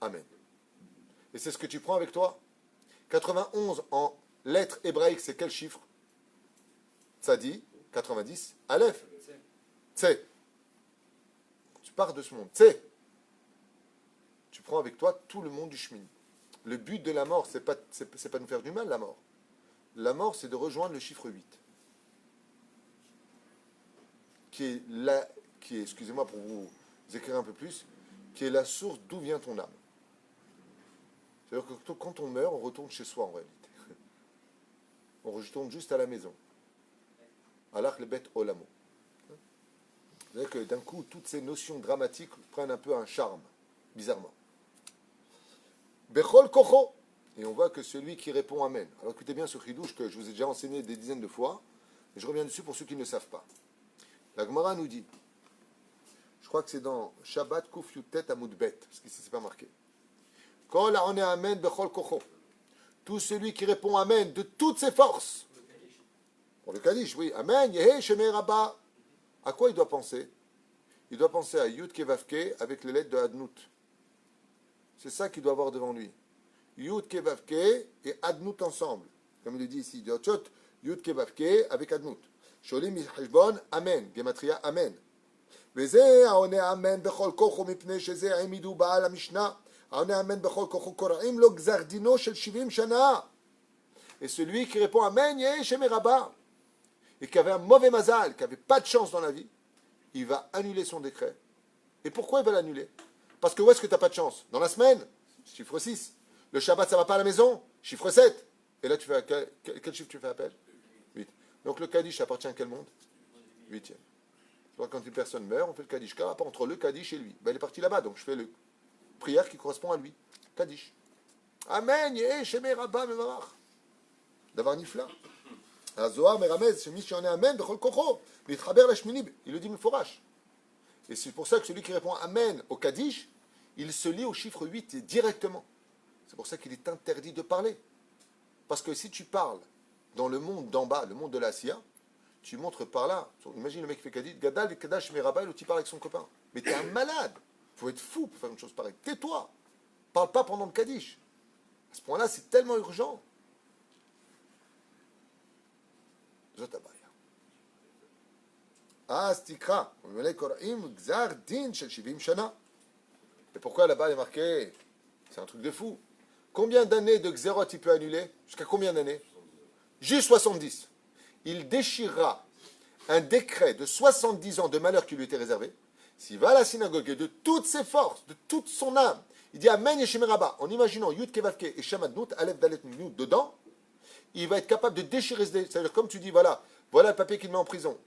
Amen. Et c'est ce que tu prends avec toi? 91 en lettres hébraïques, c'est quel chiffre? Tzadi, 90, Aleph. Tse. Tu pars de ce monde. Tse. Tu prends avec toi tout le monde du chemin. Le but de la mort, c'est pas de nous faire du mal, la mort. La mort, c'est de rejoindre le chiffre 8. Qui est, excusez-moi pour vous écrire un peu plus, qui est la source d'où vient ton âme. C'est-à-dire que quand on meurt, on retourne chez soi en réalité. On retourne juste à la maison. Alors le bête olamo. Vous savez que d'un coup, toutes ces notions dramatiques prennent un peu un charme, bizarrement. Bechol kocho. Et on voit que celui qui répond Amen. Alors écoutez bien ce chidouche que je vous ai déjà enseigné des dizaines de fois, et je reviens dessus pour ceux qui ne le savent pas. La Gemara nous dit, je crois que c'est dans Shabbat Kuf Yutet Amud Bet, parce qu'ici c'est pas marqué. Kol ha'one Amen bechol kocho. Tout celui qui répond Amen de toutes ses forces. Pour le Kaddish, oui. Amen, Yehe Shemei Rabba. À quoi il doit penser? Il doit penser à Yud Ke Vav Ke avec les lettres de Adnout. C'est ça qu'il doit avoir devant lui. Yud Ke Vav Ke et Adnout ensemble. Comme il le dit ici. Yud Ke Vav Ke avec Adnout. Sholim Hishbon, Amen. Gematria, Amen. וזה העונה אמן בכל כוחו מפני שזה העמידו בעל המשנה. העונה אמן בכל כוחו קוראים לו גזר דינו של 70 שנה. Et celui qui répond Amen, Yehe Shemei Rabba, et qui avait un mauvais mazal, qui n'avait pas de chance dans la vie, il va annuler son décret. Et pourquoi il va l'annuler? Parce que où est-ce que tu n'as pas de chance? Dans la semaine, chiffre 6. Le Shabbat, ça ne va pas à la maison, chiffre 7. Et là, tu fais quel chiffre tu fais appel? 8. Donc le Kaddish appartient à quel monde? 8e. Quand une personne meurt, on fait le Kaddish. Car entre le Kaddish et lui, ben, il est parti là-bas, donc je fais le prière qui correspond à lui. Kaddish. Amen, Yehe Shemei Rabba Mevarach. D'avoir nifla. Zohar Meramez, celui qui en est Amen, Bechol Kocho. Mais il le dit Meforash. Et c'est pour ça que celui qui répond Amen au Kaddish, il se lie au chiffre 8 directement. C'est pour ça qu'il est interdit de parler. Parce que si tu parles dans le monde d'en bas, le monde de l'Asiya, tu montres par là. Imagine le mec qui fait Kadid, Gadal, Kadash, Merabal, où tu parles avec son copain. Mais t'es un malade. Faut être fou pour faire une chose pareille. Tais-toi. Parle pas pendant le Kaddish. À ce point-là, c'est tellement urgent. Zot abaya. אז תקרא, וממילא קוראים גזר דין של 70 שנה. Et pourquoi là-bas il est marqué? C'est un truc de fou. Combien d'années de Xerot il peut annuler? Jusqu'à combien d'années? Juste 70. Il déchirera un décret de 70 ans de malheur qui lui était réservé. S'il va à la synagogue et de toutes ses forces, de toute son âme, il dit Amen Yeshem Rabba, en imaginant Yud Kevavke et Shamadnout, Aleph Dalet Nout dedans, il va être capable de déchirer ce décret. C'est-à-dire, comme tu dis, voilà le papier qu'il met en prison.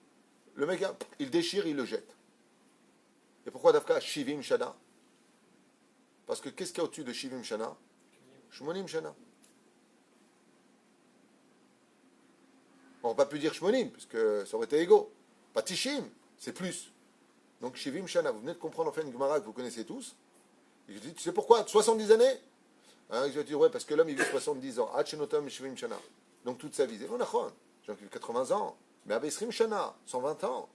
Le mec, il déchire, il le jette. Et pourquoi Dafka Shivim Shana? Parce que qu'est-ce qu'il y a au-dessus de Shivim Shana? Shmonim Shana. On n'aurait pas pu dire Shmonim, parce que ça aurait été égaux. Pas Tishim, c'est plus. Donc Shivim Shana, vous venez de comprendre en fait une Gemara que vous connaissez tous. Et je dis, tu sais pourquoi 70 années hein, je vais dire, ouais, parce que l'homme il vit 70 ans. Hachenotam Shivim Shana. Donc toute sa vie. C'est bon, d'accord. J'ai 80 ans. Mais Abesrim Shana, 120 ans.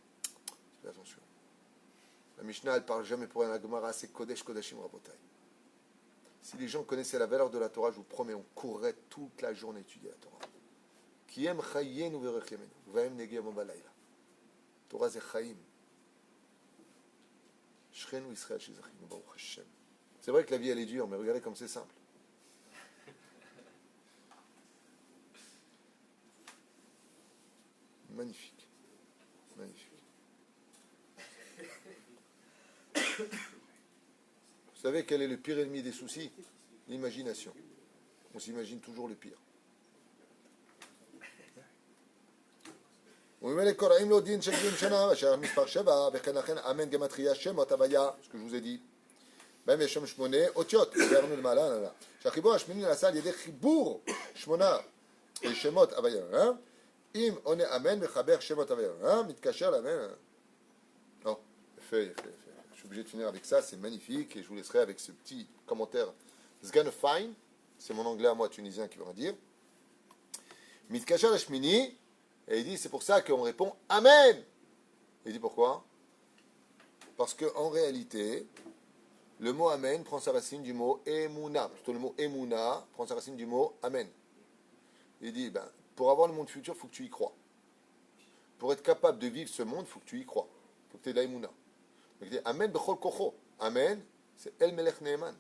Fais attention. La Mishnah, elle parle jamais pour la Gemara, c'est Kodesh Kodashim Rabotai. Si les gens connaissaient la valeur de la Torah, je vous promets, on courrait toute la journée étudier la Torah. Ki em chayenu verechemenu, vaem negem balayla. Torah c'est chayim. Shrenu Israël shizachinu baruch Hashem. C'est vrai que la vie elle est dure, mais regardez comme c'est simple. Magnifique. Magnifique. Vous savez quel est le pire ennemi des soucis? L'imagination. On s'imagine toujours le pire. Ce que je vous ai dit. même יש שם 8 אותיות, הגענו למעלה, שהחיבור השמיני נעשה על ידי חיבור 8 שמות הוויה, אם עונה אמן מחבר שמות הוויה, מתקשר לאמן. Non, fait. Je suis obligé de finir avec ça, c'est magnifique, et je vous laisserai avec ce petit commentaire. Sganefine, c'est mon anglais à moi tunisien qui veut rien dire. Mitkacher Shmini, et il dit c'est pour ça qu'on répond Amen. Il dit pourquoi? Parce qu'en réalité, le mot Amen prend sa racine du mot Emouna. Plutôt le mot Emouna prend sa racine du mot Amen. Il dit, pour avoir le monde futur, il faut que tu y crois. Pour être capable de vivre ce monde, il faut que tu y crois. Il faut que tu aies de la Emouna. Donc il dit Amen bechol kocho. Amen, c'est El Melech Neeman.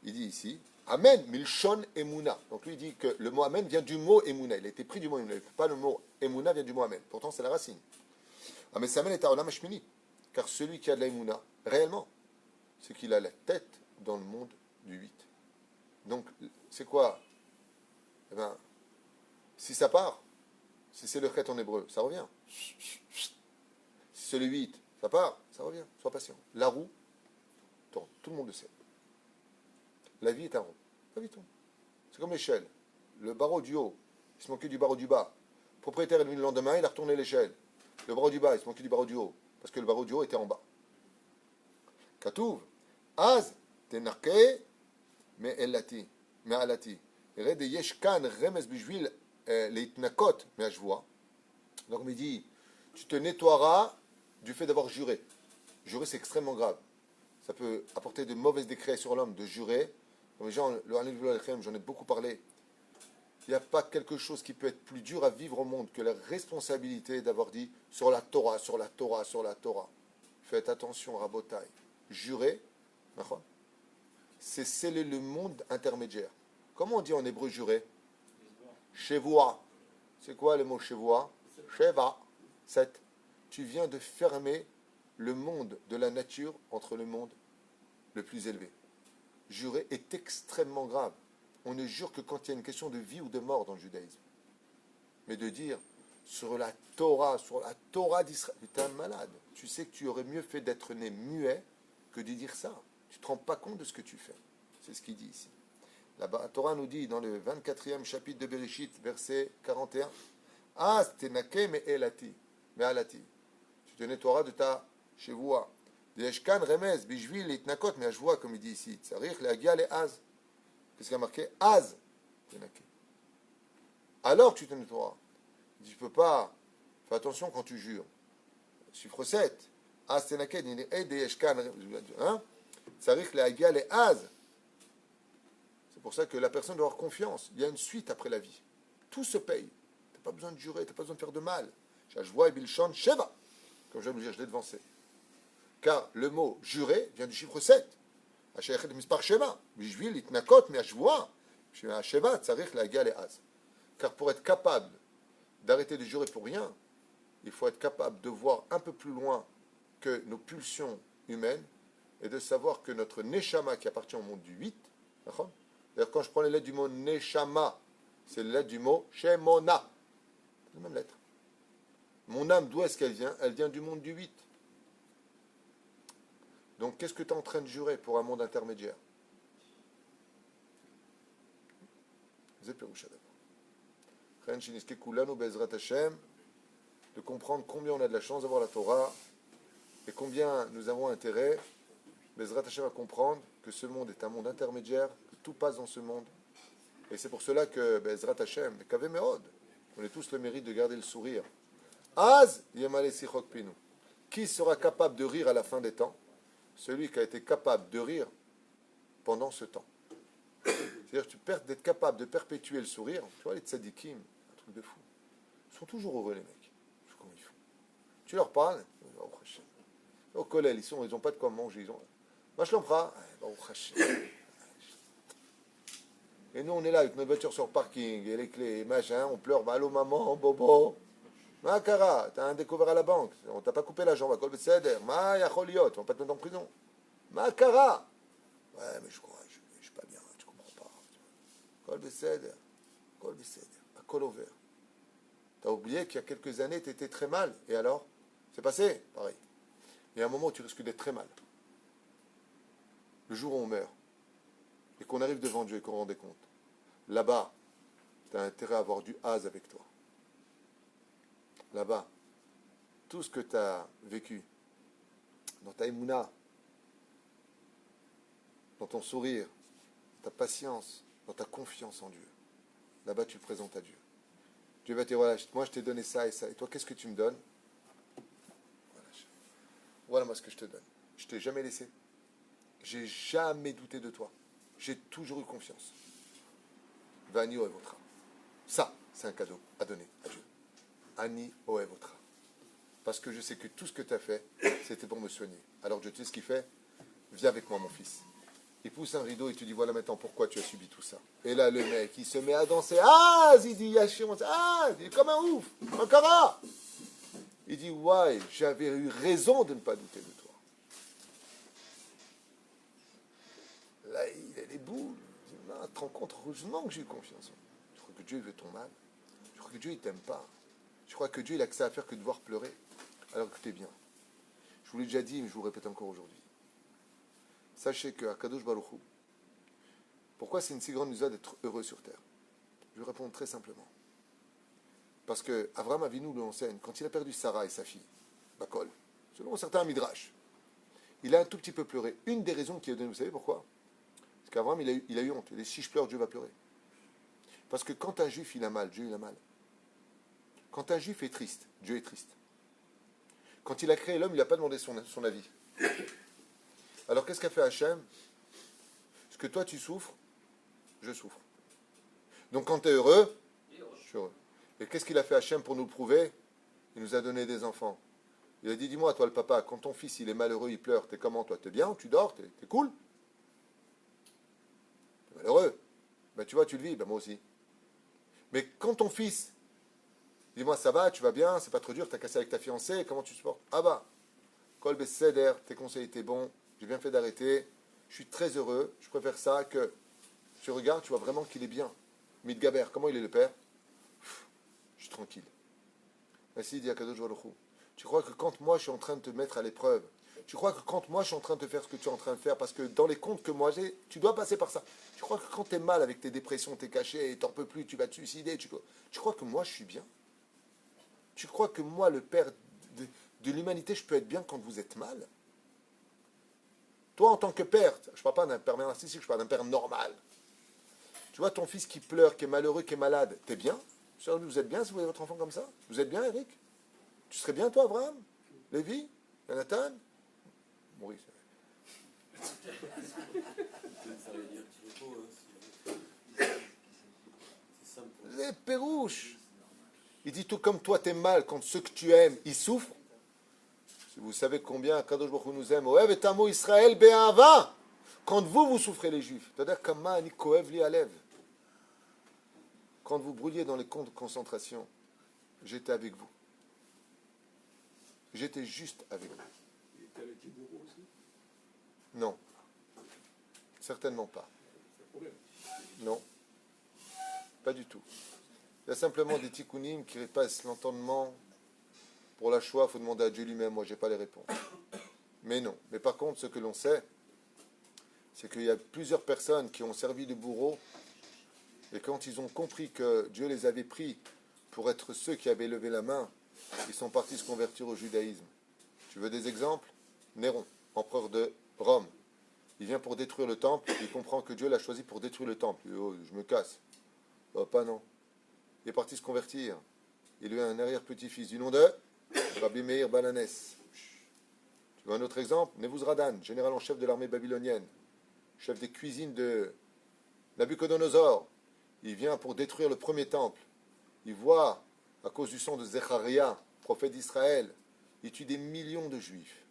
Il dit ici, Amen milshon Emouna. Donc lui il dit que le mot Amen vient du mot Emouna. Il a été pris du mot Emouna. Pas le mot Emouna vient du mot Amen. Pourtant c'est la racine. Amen Samen est Aolam Hashmini. Car celui qui a de la Emouna, réellement, c'est qu'il a la tête dans le monde du 8. Donc, c'est quoi? Eh bien, si ça part, si c'est le chet en hébreu, ça revient. Si c'est le 8, ça part, ça revient. Sois patient. La roue tourne. Tout le monde le sait. La vie est un rond. La vie tourne. C'est comme l'échelle. Le barreau du haut, il se manquait du barreau du bas. Le propriétaire est venu le lendemain, il a retourné l'échelle. Le barreau du bas, il se manquait du barreau du haut. Parce que le barreau du haut était en bas. Katouv. Az tenake me'elati me'alati. Red yesh kan remes bishvil leitnakot me'ashvoa. Donc on me dit, tu te nettoieras du fait d'avoir juré. Jurer c'est extrêmement grave. Ça peut apporter de mauvais décrets sur l'homme de jurer. Comme les gens, j'en ai beaucoup parlé. Il n'y a pas quelque chose qui peut être plus dur à vivre au monde que la responsabilité d'avoir dit sur la Torah, sur la Torah, sur la Torah. Faites attention, Rabotai. Jurer, c'est sceller le monde intermédiaire. Comment on dit en hébreu jurer? Shevoa. C'est quoi le mot Shevoa? Sheva. 7. Tu viens de fermer le monde de la nature entre le monde le plus élevé. Jurer est extrêmement grave. On ne jure que quand il y a une question de vie ou de mort dans le judaïsme. Mais de dire sur la Torah d'Israël, tu es un malade. Tu sais que tu aurais mieux fait d'être né muet que de dire ça. Tu ne te rends pas compte de ce que tu fais. C'est ce qu'il dit ici. Là-bas, la Torah nous dit dans le 24e chapitre de Bereshit, verset 41, Az tenake me'elati, me'alati. Tu te nettoieras de ta chevoua. De'eshkan remez, bishvil itnakot me'ashvoua, comme il dit ici. Tsarich le'agia le'az. Qu'est-ce qu'il y a marqué? Az tenake. alors tu tiens la Torah. Il dit, tu peux pas. Fais attention quand tu jures. Chiffre 7. Astenaked, hein? Sarich le hagia le az. C'est pour ça que la personne doit avoir confiance. Il y a une suite après la vie. Tout se paye. Tu n'as pas besoin de jurer, tu n'as pas besoin de faire de mal. Shashvoa et Bilshon Sheva. Comme je viens de le dire, je l'ai devancé. Car le mot jurer vient du chiffre 7. Hashayachet mispar Sheva. Bishvil itnakot mi hashvoa. Sheva tzarich le hagia le az. Car pour être capable d'arrêter de jurer pour rien, il faut être capable de voir un peu plus loin que nos pulsions humaines et de savoir que notre neshama qui appartient au monde du 8, d'ailleurs quand je prends les lettres du mot neshama, c'est les lettres du mot shemona, c'est la même lettre. Mon âme, d'où est-ce qu'elle vient? Elle vient du monde du 8. Donc qu'est-ce que tu es en train de jurer pour un monde intermédiaire? De comprendre combien on a de la chance d'avoir la Torah et combien nous avons intérêt, Bezrat Hashem, à comprendre que ce monde est un monde intermédiaire, que tout passe dans ce monde. Et c'est pour cela que Bezrat Hashem, Kaveh Meod, on a tous le mérite de garder le sourire. Az Yemale Sichok Pinu. Qui sera capable de rire à la fin des temps? Celui qui a été capable de rire pendant ce temps. C'est-à-dire que d'être capable de perpétuer le sourire. Tu vois, les tzadikim, un truc de fou. Ils sont toujours heureux, les mecs. Je sais comment ils font. Tu leur parles, au collège, ils n'ont pas de quoi manger. Et nous, on est là avec notre voiture sur le parking, et les clés, machin, on pleure, allô maman, bobo. Makara, t'as un découvert à la banque, on t'a pas coupé la jambe, Kol Beseder, Ma Yacholiot, on va pas te mettre en prison. Makara. Ouais, mais je crois, je suis pas bien, tu comprends pas. Kol Beseder, Kol Beseder, à Kol Over. T'as oublié qu'il y a quelques années, tu étais très mal, et alors? C'est passé, pareil. Il y a un moment où tu risques d'être très mal. Le jour où on meurt, et qu'on arrive devant Dieu et qu'on rend des comptes, là-bas, tu as intérêt à avoir du haz avec toi. Là-bas, tout ce que tu as vécu, dans ta émouna, dans ton sourire, dans ta patience, dans ta confiance en Dieu, là-bas, tu le présentes à Dieu. Dieu va te dire, voilà, moi je t'ai donné ça et ça, et toi, qu'est-ce que tu me donnes? Voilà moi ce que je te donne. Je t'ai jamais laissé. J'ai jamais douté de toi. J'ai toujours eu confiance. Vani Oevotra. Ça, c'est un cadeau à donner à Dieu. Ani Oevotra. Parce que je sais que tout ce que tu as fait, c'était pour me soigner. Alors Dieu, tu sais ce qu'il fait? Viens avec moi, mon fils. Il pousse un rideau et tu dis, voilà maintenant pourquoi tu as subi tout ça. Et là, le mec, il se met à danser. Ah, il dit, Yachir, ah, il est comme un ouf. Encore. Il dit, ouais, j'avais eu raison de ne pas douter de toi. Là, il a les boules. Il dit, non, te rends compte, heureusement que j'ai eu confiance en lui. Je crois que Dieu veut ton mal. Je crois que Dieu, il t'aime pas. Je crois que Dieu, il a que ça à faire que de voir pleurer. Alors écoutez bien. Je vous l'ai déjà dit, mais je vous le répète encore aujourd'hui. Sachez que Akadosh Baruch Hu, pourquoi c'est une si grande misère d'être heureux sur terre? Je vais répondre très simplement. Parce que Abraham Avinu lui enseigne, quand il a perdu Sarah et sa fille, Bakol, selon certains midrash, il a un tout petit peu pleuré. Une des raisons qu'il a donné, vous savez pourquoi? Parce qu'Abraham, il a eu honte. Il a dit, si je pleure, Dieu va pleurer. Parce que quand un juif, il a mal, Dieu, il a mal. Quand un juif est triste, Dieu est triste. Quand il a créé l'homme, il n'a pas demandé son avis. Alors qu'est-ce qu'a fait Hachem? Ce que toi tu souffres, je souffre. Donc quand tu es heureux, je suis heureux. Et qu'est-ce qu'il a fait Hachem pour nous le prouver? Il nous a donné des enfants. Il a dit, dis-moi, toi le papa, quand ton fils il est malheureux, il pleure, t'es comment toi? T'es bien? Tu dors? T'es cool? T'es malheureux? Ben tu vois, tu le vis, ben moi aussi. Mais quand ton fils, dis-moi, ça va, tu vas bien, c'est pas trop dur, t'as cassé avec ta fiancée, comment tu supportes? Ah bah, Kol Beseder, tes conseils étaient bons, j'ai bien fait d'arrêter, je suis très heureux, je préfère ça que tu regardes, tu vois vraiment qu'il est bien. Midgaber, comment il est le père? Je suis tranquille. Ainsi dit Akadosh Baruch Hu. Tu crois que quand moi je suis en train de te mettre à l'épreuve, tu crois que quand moi je suis en train de te faire ce que tu es en train de faire, parce que dans les comptes que moi j'ai, tu dois passer par ça. Tu crois que quand tu es mal avec tes dépressions, t'es caché, t'en peux plus, tu vas te suicider, tu crois que moi je suis bien? Tu crois que moi, le père de l'humanité, je peux être bien quand vous êtes mal? Toi, en tant que père, je ne parle pas d'un père narcissique, je parle d'un père normal. Tu vois ton fils qui pleure, qui est malheureux, qui est malade, t'es bien? Vous êtes bien si vous voyez votre enfant comme ça? Vous êtes bien, Eric? Tu serais bien, toi, Abraham? Lévi? Jonathan? Maurice. Les pérouches. Il dit tout comme toi t'es mal quand ceux que tu aimes ils souffrent. Si vous savez combien Kadosh Baruch Hu nous aime, Oev et Amo Israël be'ava. Quand vous souffrez les Juifs, c'est-à-dire comme ani koev li alev. Quand vous brûliez dans les camps de concentration, j'étais avec vous. J'étais juste avec vous. Il était avec les bourreaux aussi. Non, certainement pas. C'est le problème. Non, pas du tout. Il y a simplement des tikkunim qui passent l'entendement. Pour la Shoah, il faut demander à Dieu lui-même. Moi, je n'ai pas les réponses. Mais non. Mais par contre, ce que l'on sait, c'est qu'il y a plusieurs personnes qui ont servi de bourreaux. Et quand ils ont compris que Dieu les avait pris pour être ceux qui avaient levé la main, ils sont partis se convertir au judaïsme. Tu veux des exemples? Néron, empereur de Rome. Il vient pour détruire le temple. Il comprend que Dieu l'a choisi pour détruire le temple. Il dit, oh, je me casse. Oh, pas non. Il est parti se convertir. Il a eu un arrière-petit-fils du nom de Rabbi Meir Balanès. Tu veux un autre exemple? Nebuzaradan, général en chef de l'armée babylonienne, chef des cuisines de Nabucodonosor. Il vient pour détruire le premier temple. Il voit, à cause du sang de Zecharia, prophète d'Israël, il tue des millions de juifs.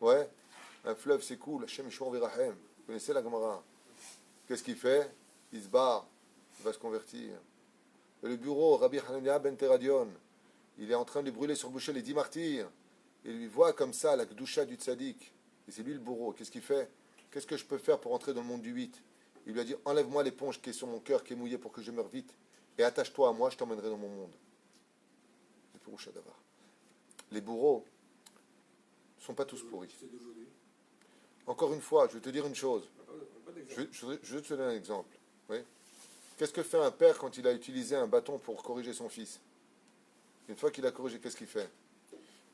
Ouais, un fleuve s'écoule, Hashem Yishmor V'Rahem. Vous connaissez la Gemara? Qu'est-ce qu'il fait? Il se barre, il va se convertir. Et le bureau, Rabbi Hanania ben Teradion, il est en train de brûler sur le boucher les 10 martyrs. Et il lui voit comme ça la Gdusha du Tzaddik. Et c'est lui le bourreau. Qu'est-ce qu'il fait? Qu'est-ce que je peux faire pour entrer dans le monde du 8? Il lui a dit, enlève-moi l'éponge qui est sur mon cœur, qui est mouillée pour que je meure vite. Et attache-toi à moi, je t'emmènerai dans mon monde. C'est pour Ushadavar. Les bourreaux ne sont pas tous pourris. C'est d'aujourd'hui. Encore une fois, je vais te dire une chose. Pas d'exemple. Je vais te donner un exemple. Oui. Qu'est-ce que fait un père quand il a utilisé un bâton pour corriger son fils? Une fois qu'il a corrigé, qu'est-ce qu'il fait?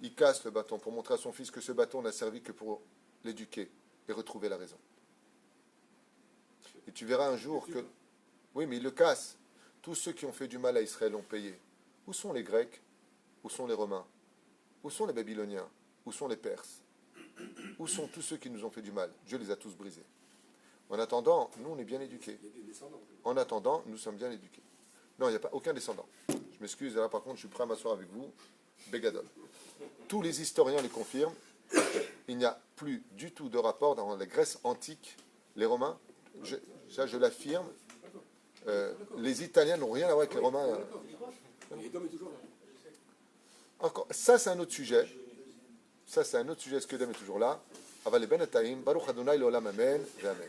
Il casse le bâton pour montrer à son fils que ce bâton n'a servi que pour l'éduquer et retrouver la raison. Et tu verras un jour que... Oui, mais il le casse. Tous ceux qui ont fait du mal à Israël ont payé. Où sont les Grecs? Où sont les Romains? Où sont les Babyloniens? Où sont les Perses? Où sont tous ceux qui nous ont fait du mal? Dieu les a tous brisés. En attendant, nous, on est bien éduqués. Il y a des descendants. En attendant, nous sommes bien éduqués. Non, il n'y a pas aucun descendant. Je m'excuse, là par contre, je suis prêt à m'asseoir avec vous. Bégadol. Tous les historiens les confirment. Il n'y a plus du tout de rapport dans la Grèce antique. Les Romains, je l'affirme, les Italiens n'ont rien à voir avec les Romains. Et Edom est toujours là. Encore, ça, c'est un autre sujet. Ça, c'est un autre sujet. Est-ce que Edom est toujours là? Aval ben Ataim, Baruch Adonai l'olam amen, et amen.